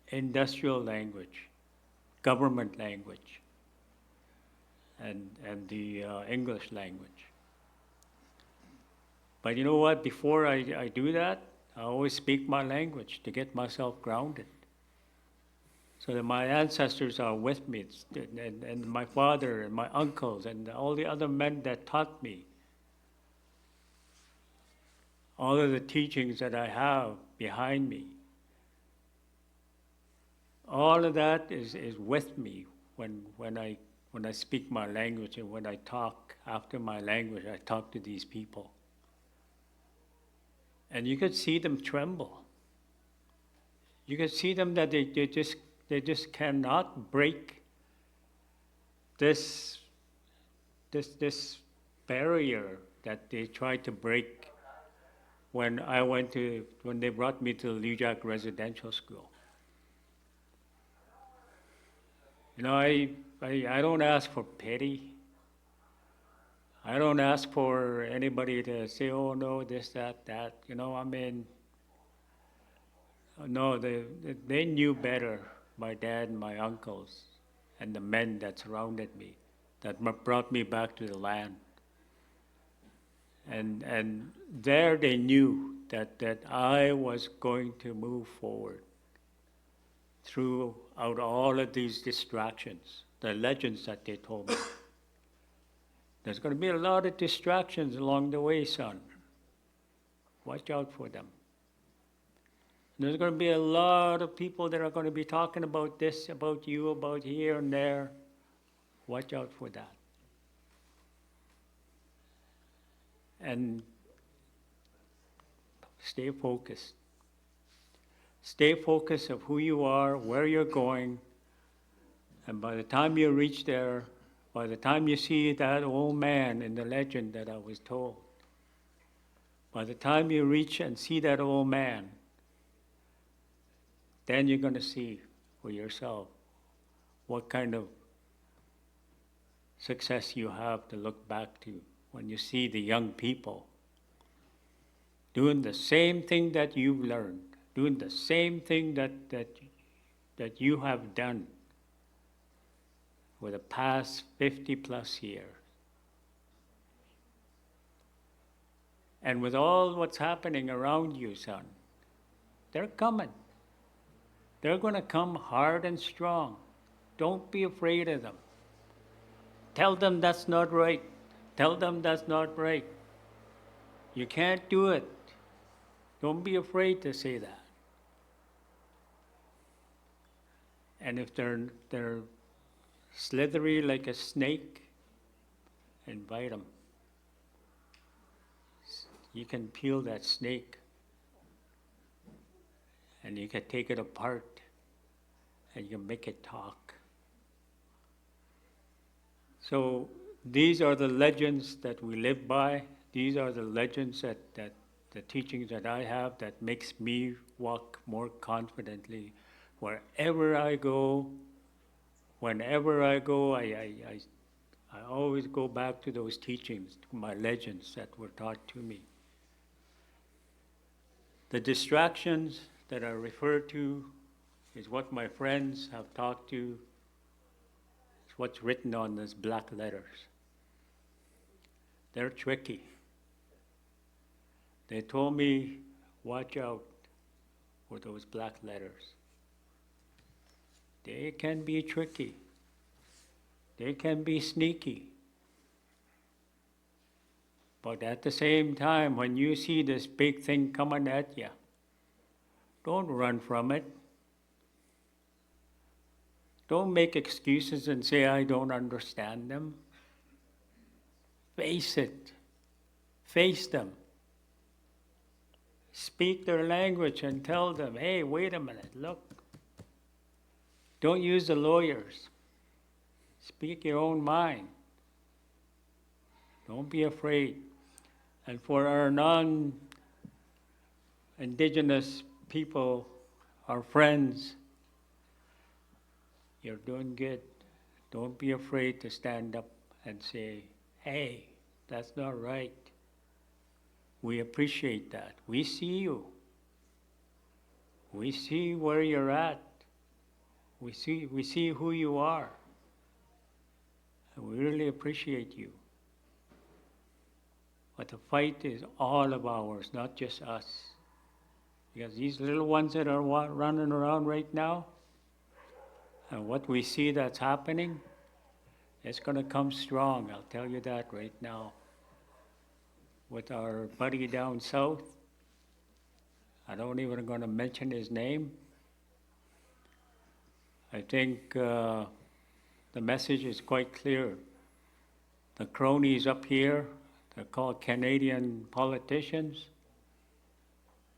industrial language, government language, and the English language. But you know what? Before I do that, I always speak my language to get myself grounded. So that my ancestors are with me, and my father and my uncles and all the other men that taught me. All of the teachings that I have behind me. All of that is with me when I speak my language, and when I talk after my language, I talk to these people. And you could see them tremble. You could see them that they just cannot break this barrier that they tried to break when they brought me to the Lujak Residential School. You know, I don't ask for pity. I don't ask for anybody to say, oh no, this, that. You know, I mean, no, they knew better, my dad and my uncles, and the men that surrounded me, that brought me back to the land. And there they knew that I was going to move forward throughout all of these distractions, the legends that they told me. There's going to be a lot of distractions along the way, son. Watch out for them. There's going to be a lot of people that are going to be talking about this, about you, about here and there. Watch out for that. And stay focused. Stay focused of who you are, where you're going, and by the time you reach there, by the time you see that old man in the legend that I was told, by the time you reach and see that old man, then you're going to see for yourself what kind of success you have to look back to when you see the young people doing the same thing that you've learned, doing the same thing that you have done for the past 50 plus years. And with all what's happening around you, son, they're coming. They're going to come hard and strong. Don't be afraid of them. Tell them that's not right. Tell them that's not right. You can't do it. Don't be afraid to say that. And if they're slithery like a snake, invite them. You can peel that snake, and you can take it apart, and you can make it talk. So these are the legends that we live by. These are the legends that the teachings that I have that makes me walk more confidently. Wherever I go, whenever I go, I always go back to those teachings, to my legends that were taught to me. The distractions that I refer to is what my friends have talked to. It's what's written on those black letters. They're tricky. They told me, watch out for those black letters. They can be tricky. They can be sneaky. But at the same time, when you see this big thing coming at you, don't run from it. Don't make excuses and say, I don't understand them. Face it. Face them. Speak their language and tell them, hey, wait a minute, look. Don't use the lawyers. Speak your own mind. Don't be afraid. And for our non-Indigenous people, our friends, you're doing good. Don't be afraid to stand up and say, hey, that's not right. We appreciate that. We see you. We see where you're at. We see who you are. And we really appreciate you. But the fight is all of ours, not just us. Because these little ones that are running around right now, and what we see that's happening, it's going to come strong, I'll tell you that right now. With our buddy down south, I don't even going to mention his name. I think the message is quite clear. The cronies up here, they're called Canadian politicians,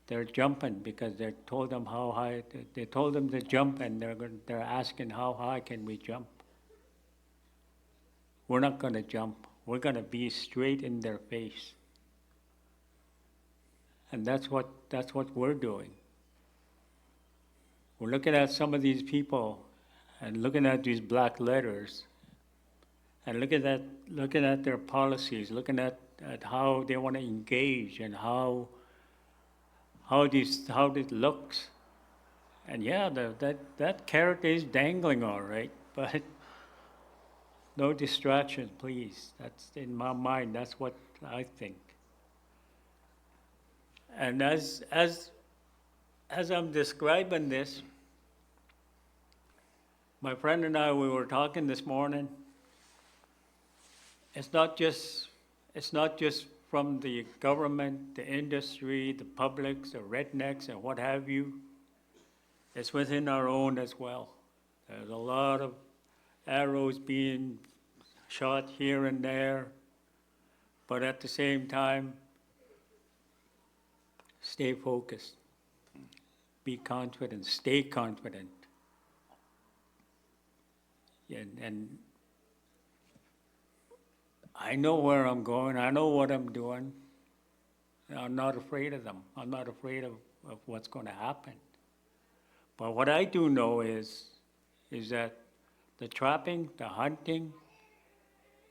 they're jumping because they told them how high, they told them to jump, and they're asking how high can we jump. We're not going to jump. We're going to be straight in their face. And that's what we're doing. We're looking at some of these people and looking at these black letters and looking at their policies, looking at how they want to engage and how it looks. And yeah, that carrot is dangling all right, but no distraction, please. That's in my mind, that's what I think. And as I'm describing this, my friend and I, we were talking this morning. It's not just from the government, the industry, the publics, the rednecks, and what have you. It's within our own as well. There's a lot of arrows being shot here and there, but at the same time, stay focused, be confident, stay confident. And I know where I'm going, I know what I'm doing, and I'm not afraid of them. I'm not afraid of what's going to happen. But what I do know is that the trapping, the hunting,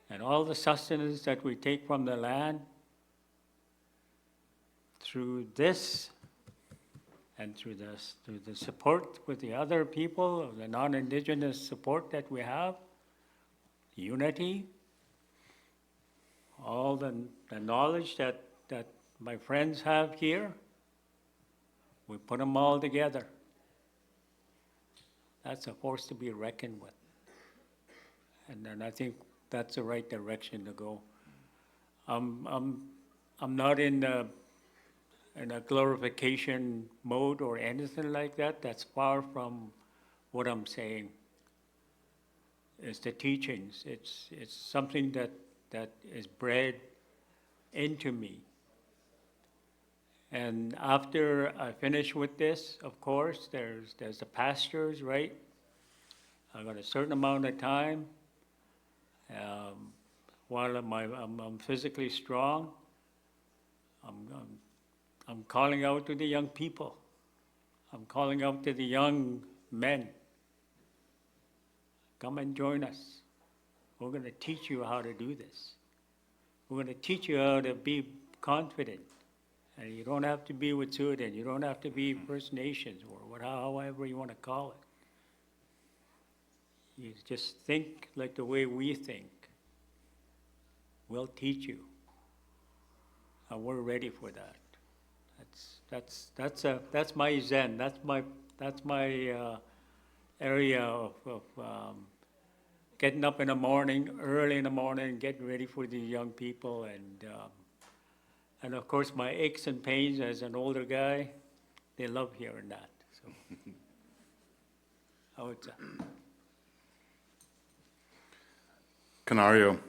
and all the sustenance that we take from the land, through this and through the support with the other people, the non-Indigenous support that we have, unity, all the knowledge that my friends have here, we put them all together. That's a force to be reckoned with. And I think that's the right direction to go. I'm not in a glorification mode or anything like that. That's far from what I'm saying. It's the teachings. It's something that is bred into me. And after I finish with this, of course, there's the pastures, right? I got a certain amount of time. While I'm physically strong, I'm calling out to the young people. I'm calling out to the young men. Come and join us. We're going to teach you how to do this. We're going to teach you how to be confident. And you don't have to be Wet'suwet'en. You don't have to be First Nations or however you want to call it. You just think like the way we think. We'll teach you. And we're ready for that. That's my zen. That's my area of getting up in the morning, early in the morning, getting ready for the young people, and of course my aches and pains as an older guy, they love hearing that. So, how it's Canario,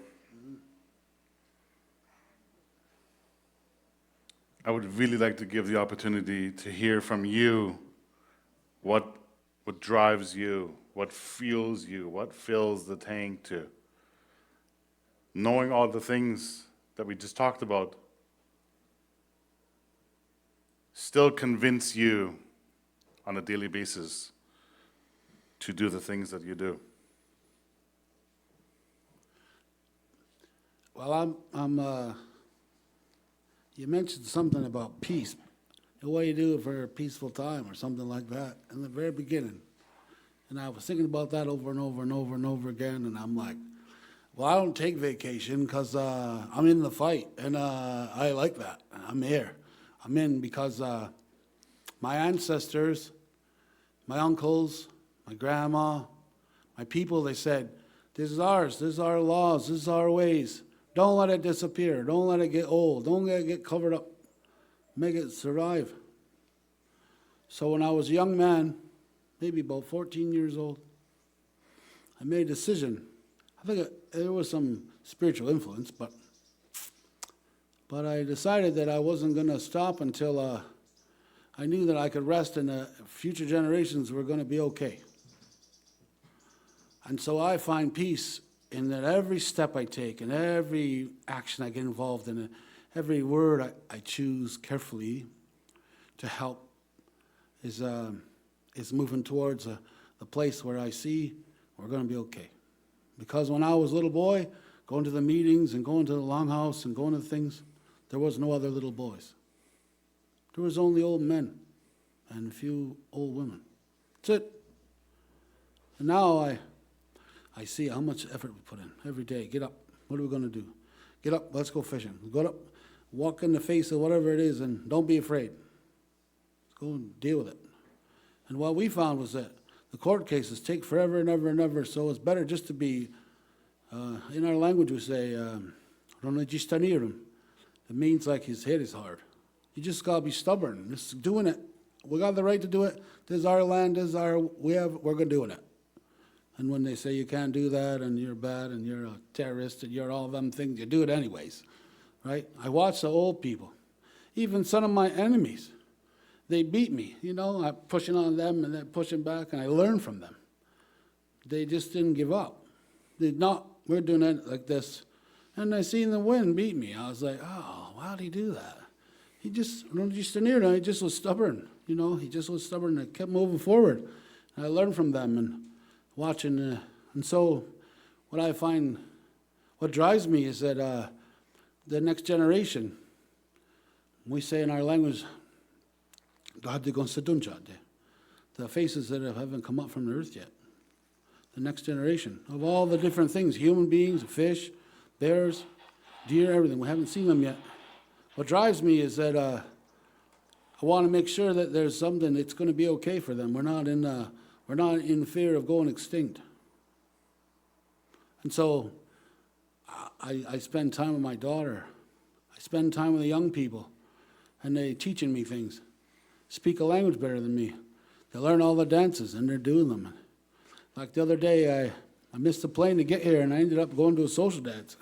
I would really like to give the opportunity to hear from you what drives you, what fuels you, what fills the tank to. Knowing all the things that we just talked about, still convince you on a daily basis to do the things that you do. Well, you mentioned something about peace. What do you do for a peaceful time or something like that in the very beginning? And I was thinking about that over and over and over and over again, and I'm like, well, I don't take vacation because I'm in the fight, and I like that. I'm here. I'm in because my ancestors, my uncles, my grandma, my people, they said, this is ours, this is our laws, this is our ways. Don't let it disappear. Don't let it get old. Don't let it get covered up. Make it survive. So when I was a young man, maybe about 14 years old, I made a decision. I think there was some spiritual influence, but I decided that I wasn't going to stop until I knew that I could rest and the future generations were going to be okay. And so I find peace in that every step I take and every action I get involved in, every word I choose carefully to help is moving towards the place where I see we're going to be okay. Because when I was a little boy, going to the meetings and going to the longhouse and going to things, there was no other little boys. There was only old men and a few old women. That's it. And now I see how much effort we put in every day. Get up. What are we going to do? Get up. Let's go fishing. Go up. Walk in the face of whatever it is and don't be afraid. Let's go and deal with it. And what we found was that the court cases take forever and ever and ever, so it's better just to be, in our language we say, it means like his head is hard. You just got to be stubborn. Just doing it. We got the right to do it. This is our land. This is we're going to do it. And when they say you can't do that and you're bad and you're a terrorist and you're all them things, you do it anyways, right? I watch the old people, even some of my enemies. They beat me, I'm pushing on them and they're pushing back, and I learn from them. They just didn't give up. We're doing it like this. And I seen the wind beat me. I was like, oh, why did he do that? He just was stubborn, he just was stubborn and kept moving forward. And I learned from them and watching, and so what I find, what drives me is that the next generation, we say in our language, the faces that haven't come up from the earth yet, the next generation of all the different things, human beings, fish, bears, deer, everything. We haven't seen them yet. What drives me is that I want to make sure that there's something that's going to be okay for them. We're We're not in fear of going extinct. And so I spend time with my daughter. I spend time with the young people, and they teaching me things. Speak a language better than me. They learn all the dances, and they're doing them. Like the other day, I missed the plane to get here, and I ended up going to a social dance.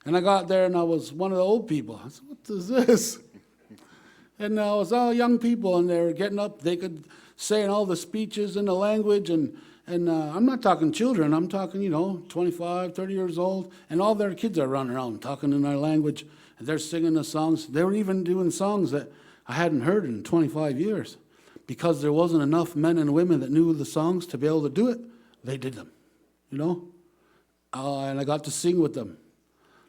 And I got there, and I was one of the old people. I said, what is this? And it was all young people, and they were getting up. They could say all the speeches in the language, and I'm not talking children. I'm talking, 25, 30 years old, and all their kids are running around talking in our language, and they're singing the songs. They were even doing songs that I hadn't heard in 25 years. Because there wasn't enough men and women that knew the songs to be able to do it, they did them, and I got to sing with them.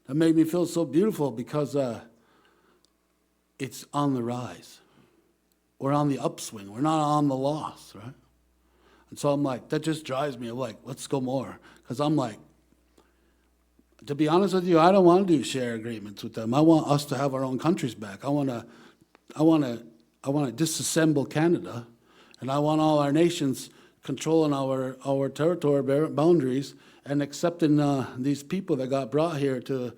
That made me feel so beautiful because it's on the rise. We're on the upswing. We're not on the loss, right? And so I'm like, that just drives me. I'm like, let's go more. Because I'm like, to be honest with you, I don't want to do share agreements with them. I want us to have our own countries back. I want to disassemble Canada, and I want all our nations controlling our territory boundaries and accepting these people that got brought here to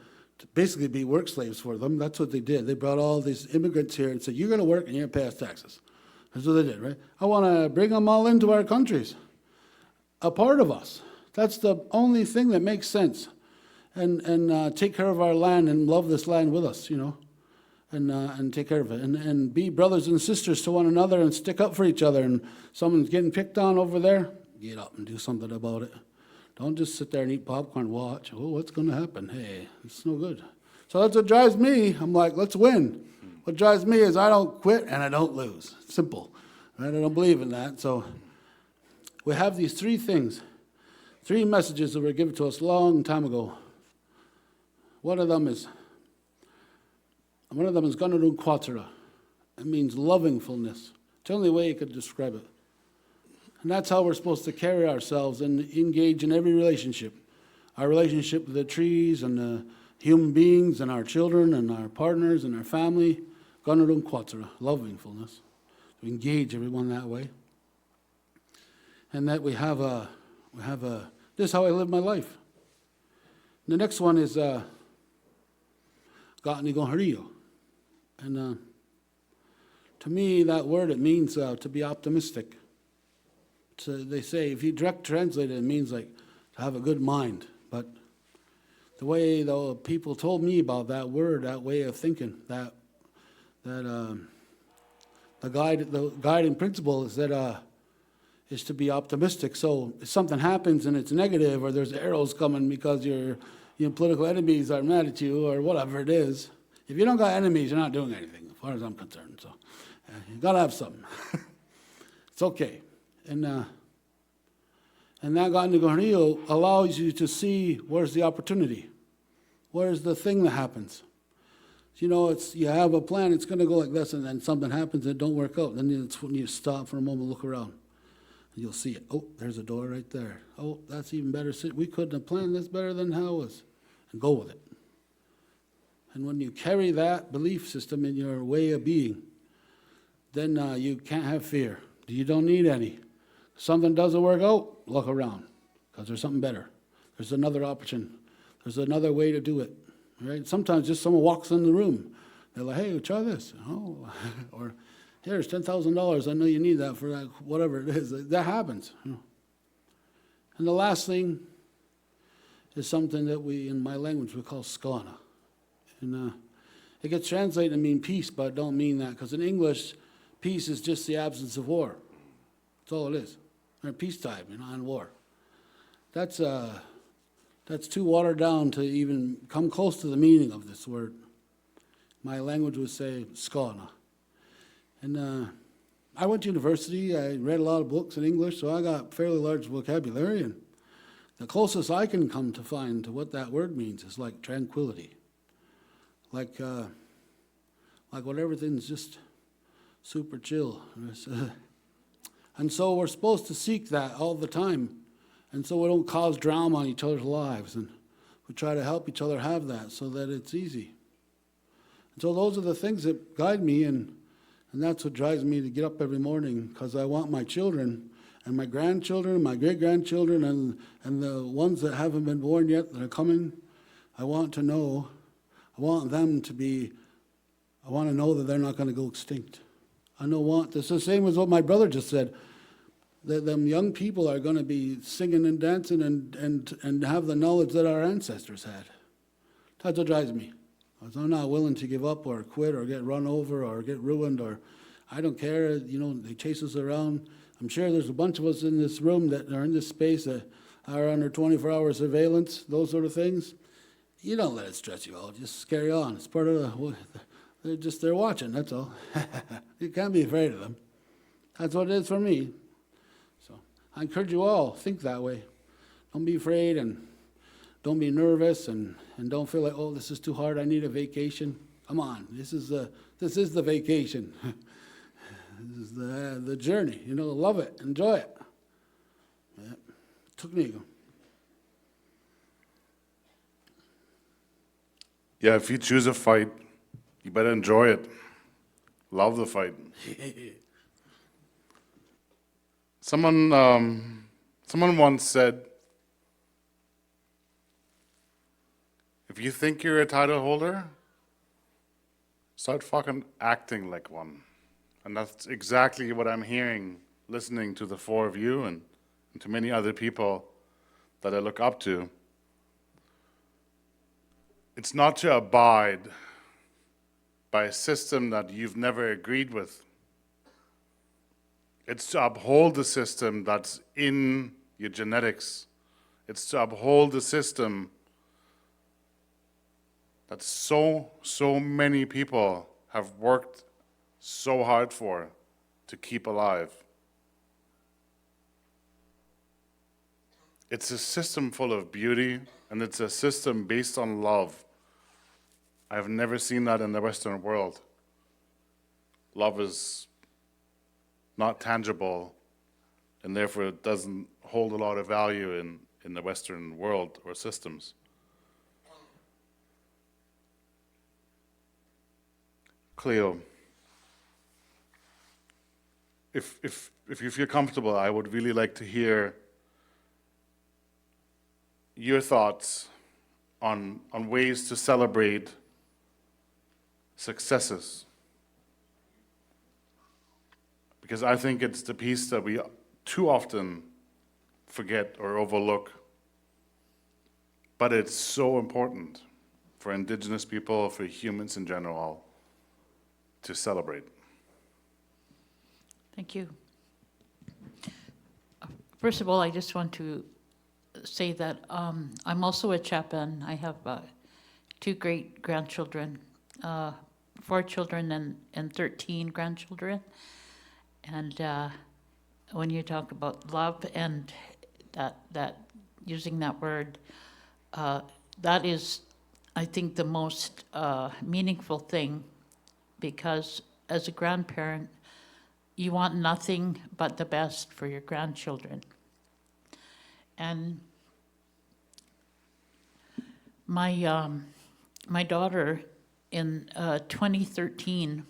basically be work slaves for them. That's what they did. They brought all these immigrants here and said, you're going to work and you're going to pay us taxes. That's what they did, right? I want to bring them all into our countries, a part of us. That's the only thing that makes sense. And take care of our land and love this land with us, and take care of it, and be brothers and sisters to one another and stick up for each other. And someone's getting picked on over there, get up and do something about it. Don't just sit there and eat popcorn and watch. Oh, what's going to happen? Hey, it's no good. So that's what drives me. I'm like, let's win. What drives me is I don't quit and I don't lose. Simple. Right? I don't believe in that. So we have these three things, three messages that were given to us a long time ago. One of them is Ganarun Quatara. It means lovingfulness. It's the only way you could describe it. And that's how we're supposed to carry ourselves and engage in every relationship. Our relationship with the trees and the human beings and our children and our partners and our family. Ganarun Quatara, lovingfulness. To engage everyone that way. And that we have this is how I live my life. The next one is Gatnigohario. And to me, that word, it means to be optimistic. They say, if you direct translate it, it means like to have a good mind. But the way the people told me about that word, that way of thinking, the guiding principle is that is to be optimistic. So if something happens and it's negative, or there's arrows coming because your political enemies are mad at you, or whatever it is, if you don't got enemies, you're not doing anything, as far as I'm concerned. So you got to have something. It's okay. And that Gatnigohario allows you to see where's the opportunity. Where's the thing that happens. It's you have a plan, it's going to go like this, and then something happens and it don't work out. Then it's when you stop for a moment, look around, and you'll see it. Oh, there's a door right there. Oh, that's even better. We couldn't have planned this better than how it was. And go with it. And when you carry that belief system in your way of being, then you can't have fear. You don't need any. If something doesn't work out, look around, because there's something better. There's another option. There's another way to do it. Right? Sometimes just someone walks in the room. They're like, hey, try this. Oh, or here's $10,000. I know you need that for that, whatever it is. That happens. And the last thing is something that in my language, we call skana. And it gets translated to mean peace, but it don't mean that. Because in English, peace is just the absence of war. That's all it is. Or peacetime, and war. That's too watered down to even come close to the meaning of this word. My language would say skana. And I went to university. I read a lot of books in English, so I got fairly large vocabulary. And the closest I can come to find to what that word means is like tranquility. Like when everything's just super chill. And so we're supposed to seek that all the time. And so we don't cause drama on each other's lives. And we try to help each other have that so that it's easy. And so those are the things that guide me, and that's what drives me to get up every morning, because I want my children and my grandchildren, my great-grandchildren, and the ones that haven't been born yet that are coming, I want to know, I want them to be, I want to know that they're not going to go extinct. It's the same as what my brother just said, that them young people are going to be singing and dancing and have the knowledge that our ancestors had. That's what drives me. I'm not willing to give up or quit or get run over or get ruined, or I don't care, they chase us around. I'm sure there's a bunch of us in this room that are in this space that are under 24-hour surveillance, those sort of things. You don't let it stress you out, just carry on. It's part of they're watching, that's all. You can't be afraid of them. That's what it is for me. So I encourage you all, think that way. Don't be afraid and don't be nervous and don't feel like, oh, this is too hard, I need a vacation. Come on, this is the vacation. This is the journey, love it, enjoy it. Yeah. Took me. Yeah, if you choose a fight, you better enjoy it. Love the fight. Someone once said, if you think you're a title holder, start fucking acting like one. And that's exactly what I'm hearing, listening to the four of you and to many other people that I look up to. It's not to abide by a system that you've never agreed with. It's to uphold the system that's in your genetics. It's to uphold the system that so many people have worked so hard for to keep alive. It's a system full of beauty, and it's a system based on love. I've never seen that in the Western world. Love is not tangible, and therefore it doesn't hold a lot of value in the Western world or systems. Cleo, if you feel comfortable, I would really like to hear your thoughts on ways to celebrate successes. Because I think it's the piece that we too often forget or overlook. But it's so important for Indigenous people, for humans in general, to celebrate. Thank you. First of all, I just want to say that I'm also a Chapin. I have 2 great-grandchildren, 4 children and 13 grandchildren. And when you talk about love and that using that word, that is, I think, the most meaningful thing, because as a grandparent, you want nothing but the best for your grandchildren. And my daughter in 2013,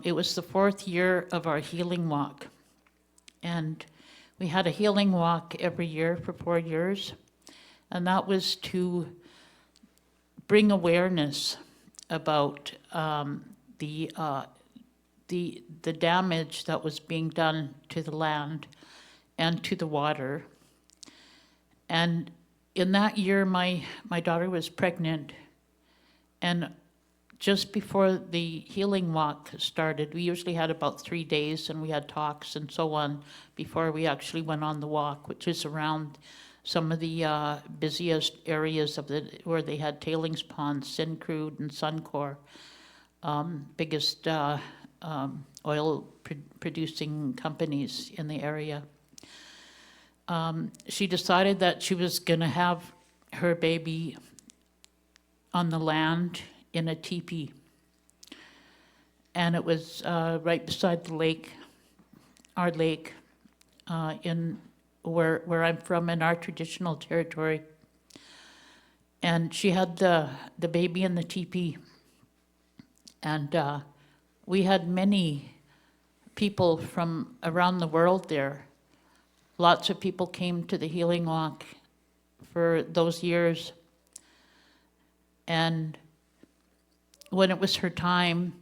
it was the 4th year of our healing walk. And we had a healing walk every year for 4 years. And that was to bring awareness about the damage that was being done to the land and to the water. And in that year, my daughter was pregnant, and just before the healing walk started, we usually had about 3 days, and we had talks and so on before we actually went on the walk, which is around some of the busiest areas of where they had tailings ponds, Syncrude and Suncor, biggest oil producing companies in the area. She decided that she was going to have her baby on the land in a teepee. And it was right beside the lake, our lake, in where I'm from, in our traditional territory. And she had the baby in the teepee. And we had many people from around the world there. Lots of people came to the Healing Walk for those years. And when it was her time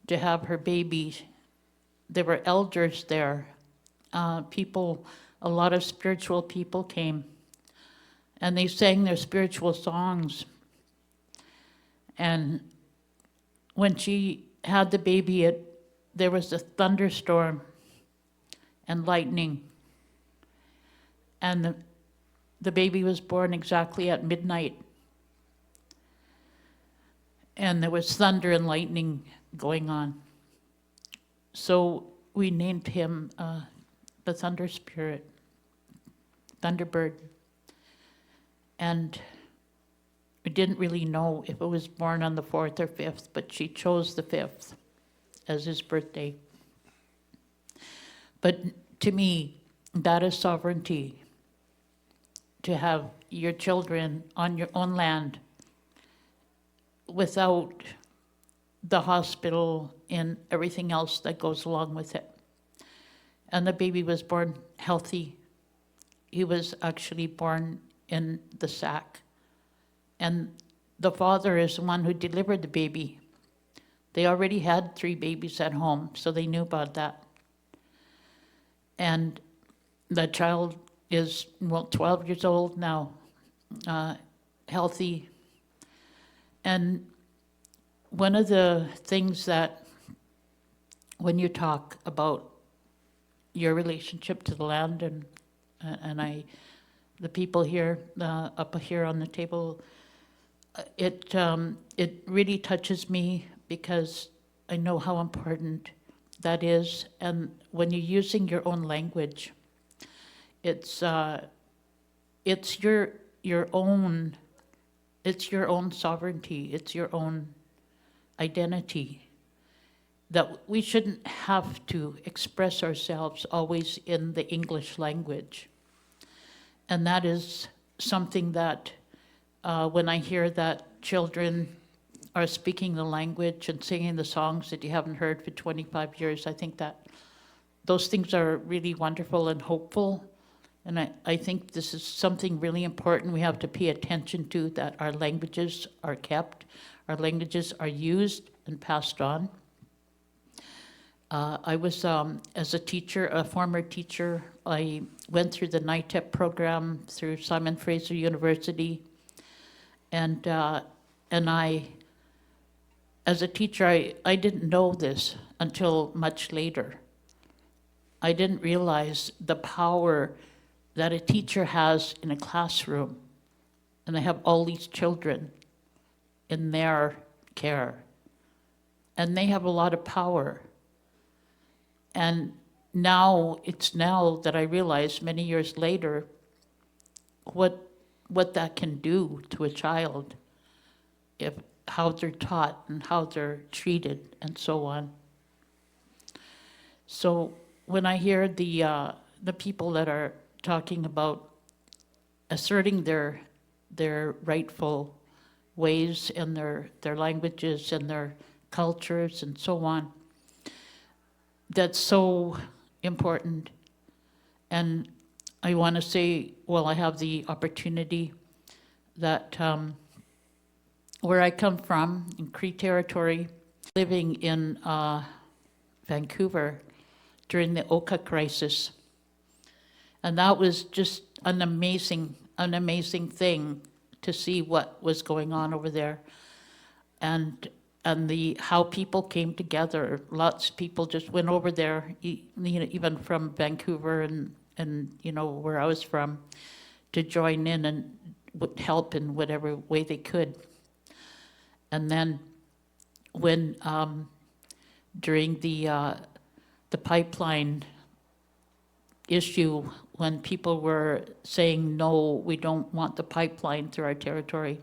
to have her baby, there were elders there. People, a lot of spiritual people came, and they sang their spiritual songs. And when she had the baby, there was a thunderstorm and lightning. And the baby was born exactly at midnight. And there was thunder and lightning going on. So we named him the Thunder Spirit, Thunderbird. And we didn't really know if it was born on the 4th or 5th, but she chose the 5th as his birthday. But to me, that is sovereignty, to have your children on your own land without the hospital and everything else that goes along with it. And the baby was born healthy. He was actually born in the sack. And the father is the one who delivered the baby. They already had 3 babies at home, so they knew about that. And the child is, 12 years old now, healthy. And one of the things that, when you talk about your relationship to the land, and the people here, up here on the table, it really touches me because I know how important that is. And when you're using your own language, it's your own sovereignty, it's your own identity, that we shouldn't have to express ourselves always in the English language. And that is something that when I hear that children are speaking the language and singing the songs that you haven't heard for 25 years, I think that those things are really wonderful and hopeful. And I think this is something really important we have to pay attention to, that our languages are kept, our languages are used and passed on. I was, as a teacher, a former teacher, I went through the NITEP program through Simon Fraser University. And I, as a teacher, I didn't know this until much later. I didn't realize the power that a teacher has in a classroom, and they have all these children in their care, and they have a lot of power. And it's now that I realize, many years later, what that can do to a child, how they're taught and how they're treated and so on. So when I hear the people that are talking about asserting their rightful ways and their languages and their cultures and so on, that's so important. And I want to say, well, I have the opportunity that where I come from, in Cree territory, living in Vancouver during the Oka crisis. And that was just an amazing thing to see what was going on over there. And how people came together. Lots of people just went over there, even from Vancouver and where I was from, to join in and would help in whatever way they could. And then when during the pipeline issue, when people were saying, no, we don't want the pipeline through our territory,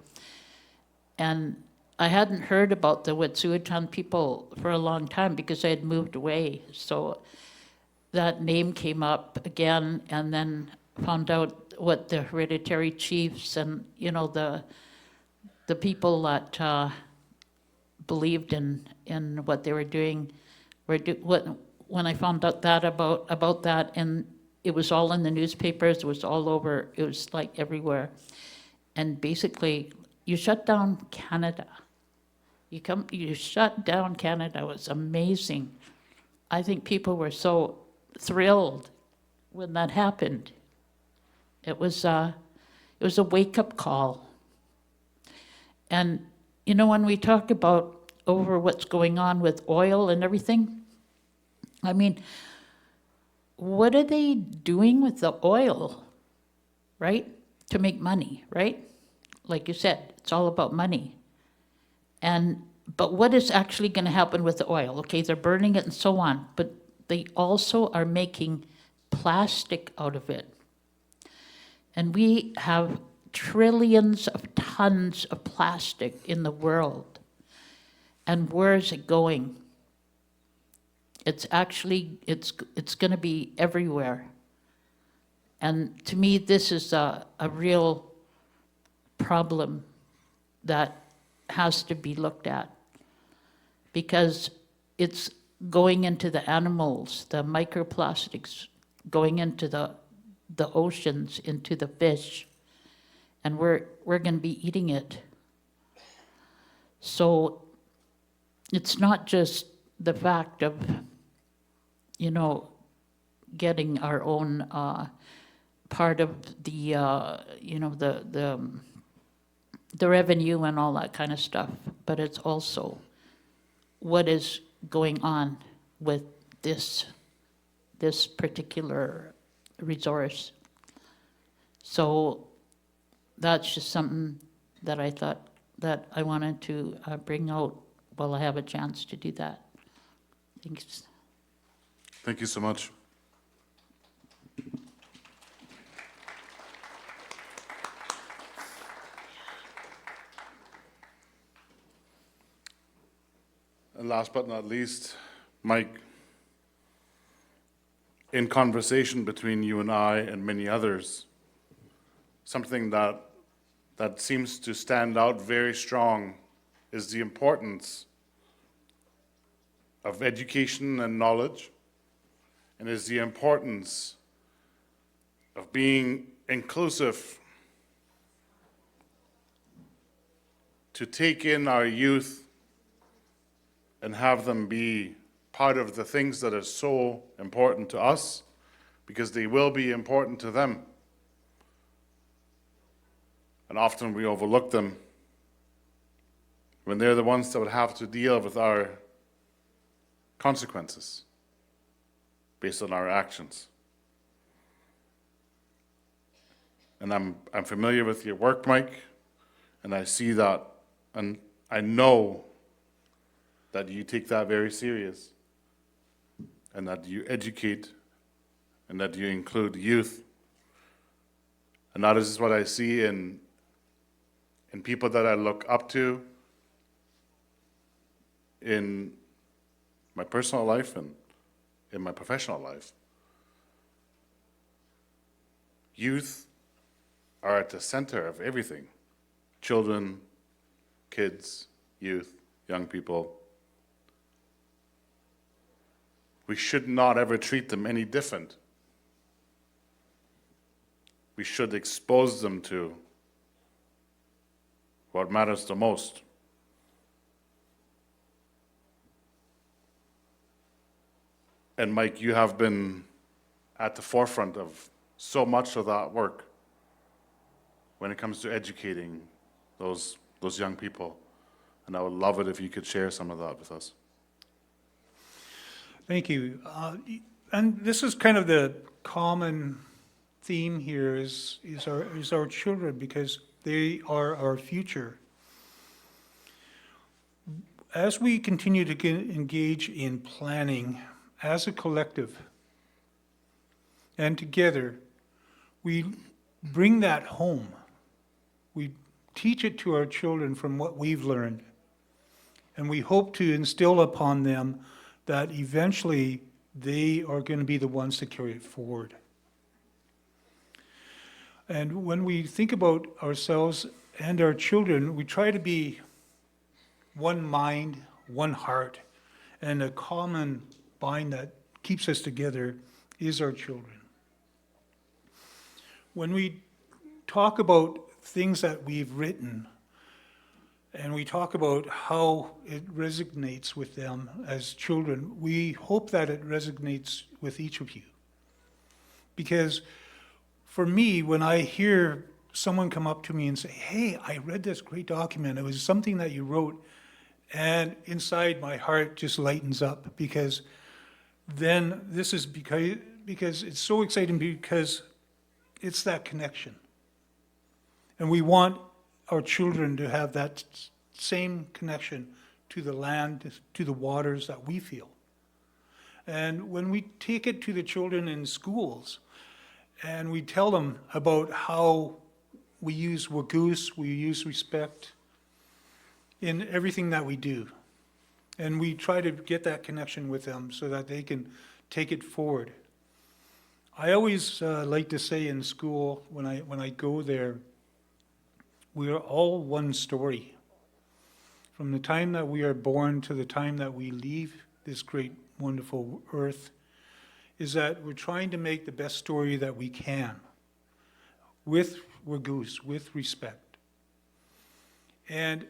and I hadn't heard about the Wet'suwet'en people for a long time because I had moved away. So that name came up again, and then found out what the hereditary chiefs and, the people that believed in what they were doing, when I found out that about that, and it was all in the newspapers, it was all over, it was like everywhere. And basically, you shut down Canada. You shut down Canada. It was amazing. I think people were so thrilled when that happened. It was a wake-up call. And, you know, when we talk about over what's going on with oil and everything, I mean, what are they doing with the oil, right? To make money, right? Like you said, it's all about money. But what is actually going to happen with the oil? Okay, they're burning it and so on, but they also are making plastic out of it. And we have trillions of tons of plastic in the world. And where is it going? It's going to be everywhere. And to me, this is a real problem that has to be looked at, because it's going into the animals, the microplastics going into the oceans, into the fish, and we're going to be eating it. So it's not just the fact of, you know, getting our own part of the, you know, the revenue and all that kind of stuff, but it's also what is going on with this particular resource. So that's just something that I thought that I wanted to bring out while I have a chance to do that. Thanks. Thank you so much. And last but not least, Mike, in conversation between you and I and many others, something that seems to stand out very strong is the importance of education and knowledge, and is the importance of being inclusive, to take in our youth and have them be part of the things that are so important to us, because they will be important to them. And often we overlook them when they're the ones that would have to deal with our consequences based on our actions. And I'm familiar with your work, Mike, and I see that, and I know that you take that very serious, and that you educate, and that you include youth. And that is what I see in people that I look up to in my personal life and in my professional life. Youth are at the center of everything. Children, kids, youth, young people. We should not ever treat them any different. We should expose them to what matters the most. And Mike, you have been at the forefront of so much of that work when it comes to educating those young people. And I would love it if you could share some of that with us. Thank you. And this is kind of the common theme here is our children, because they are our future. As we continue to engage in planning as a collective and together, we bring that home. We teach it to our children from what we've learned. And we hope to instill upon them that eventually they are going to be the ones to carry it forward. And when we think about ourselves and our children, we try to be one mind, one heart, and a common bind that keeps us together is our children. When we talk about things that we've written, and we talk about how it resonates with them as children, we hope that it resonates with each of you. Because for me, when I hear someone come up to me and say, hey, I read this great document, it was something that you wrote, and inside my heart just lightens up, because then this is because it's so exciting, because it's that connection. And we want our children to have that same connection to the land, to the waters that we feel. And when we take it to the children in schools, and we tell them about how we use wagoose, we use respect in everything that we do. And we try to get that connection with them so that they can take it forward. I always like to say in school, when I go there, we are all one story. From the time that we are born to the time that we leave this great, wonderful earth, is that we're trying to make the best story that we can, with wagoose, with respect. And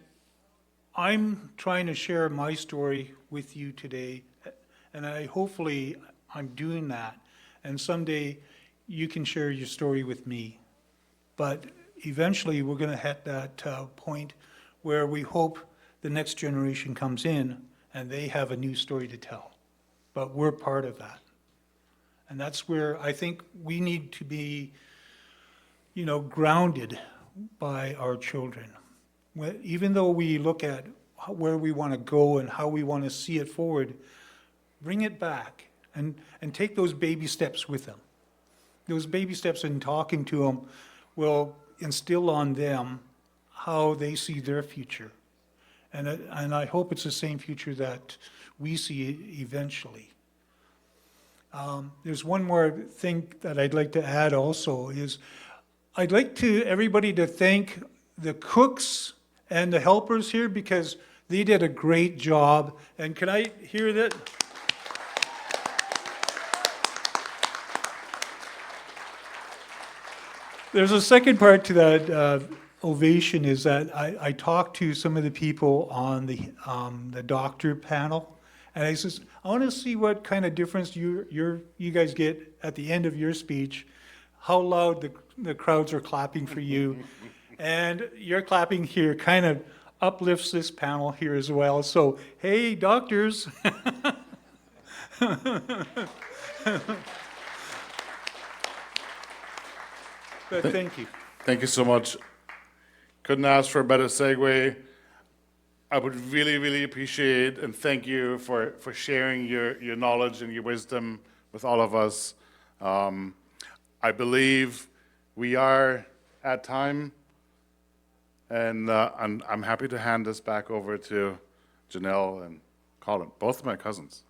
I'm trying to share my story with you today, and hopefully I'm doing that. And someday you can share your story with me. But eventually we're going to hit that point where we hope the next generation comes in and they have a new story to tell. But we're part of that. And that's where I think we need to be, grounded by our children. Even though we look at where we want to go and how we want to see it forward, bring it back and take those baby steps with them. Those baby steps in talking to them will instill on them how they see their future. And I hope it's the same future that we see eventually. There's one more thing that I'd like to add also is I'd like everybody to thank the cooks and the helpers here, because they did a great job. And can I hear that? There's a second part to that ovation, is that I talked to some of the people on the doctor panel, and I says, I want to see what kind of difference you guys get at the end of your speech, how loud the crowds are clapping for you, and your clapping here kind of uplifts this panel here as well. So, hey, doctors. But thank you. Thank you so much. Couldn't ask for a better segue. I would really, really appreciate and thank you for sharing your knowledge and your wisdom with all of us. I believe we are at time, and I'm happy to hand this back over to Janelle and Colin, both my cousins.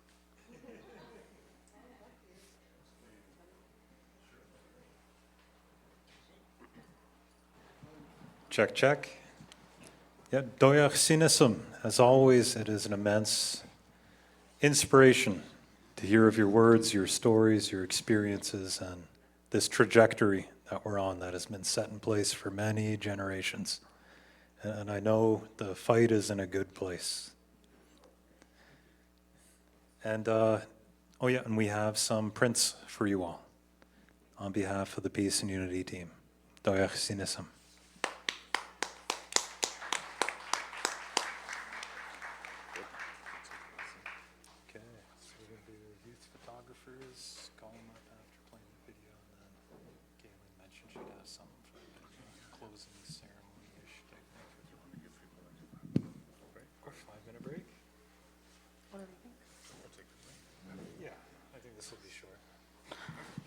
Check, check. Yeah, Doyach Sinisum. As always, it is an immense inspiration to hear of your words, your stories, your experiences, and this trajectory that we're on that has been set in place for many generations. And I know the fight is in a good place. And, and we have some prints for you all on behalf of the Peace and Unity team. Doyach Sinisum. Call them up after playing the video, and then Galen mentioned she'd have something for the closing ceremony-ish type thing. Or 5-minute break? What do you think? Yeah, I think this will be short.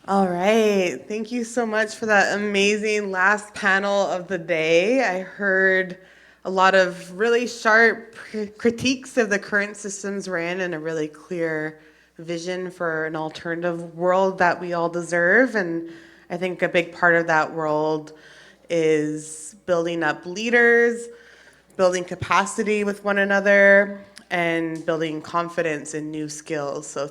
All right. Thank you so much for that amazing last panel of the day. I heard a lot of really sharp critiques of the current systems we're in, and a really clear vision for an alternative world that we all deserve. And I think a big part of that world is building up leaders, building capacity with one another, and building confidence in new skills. So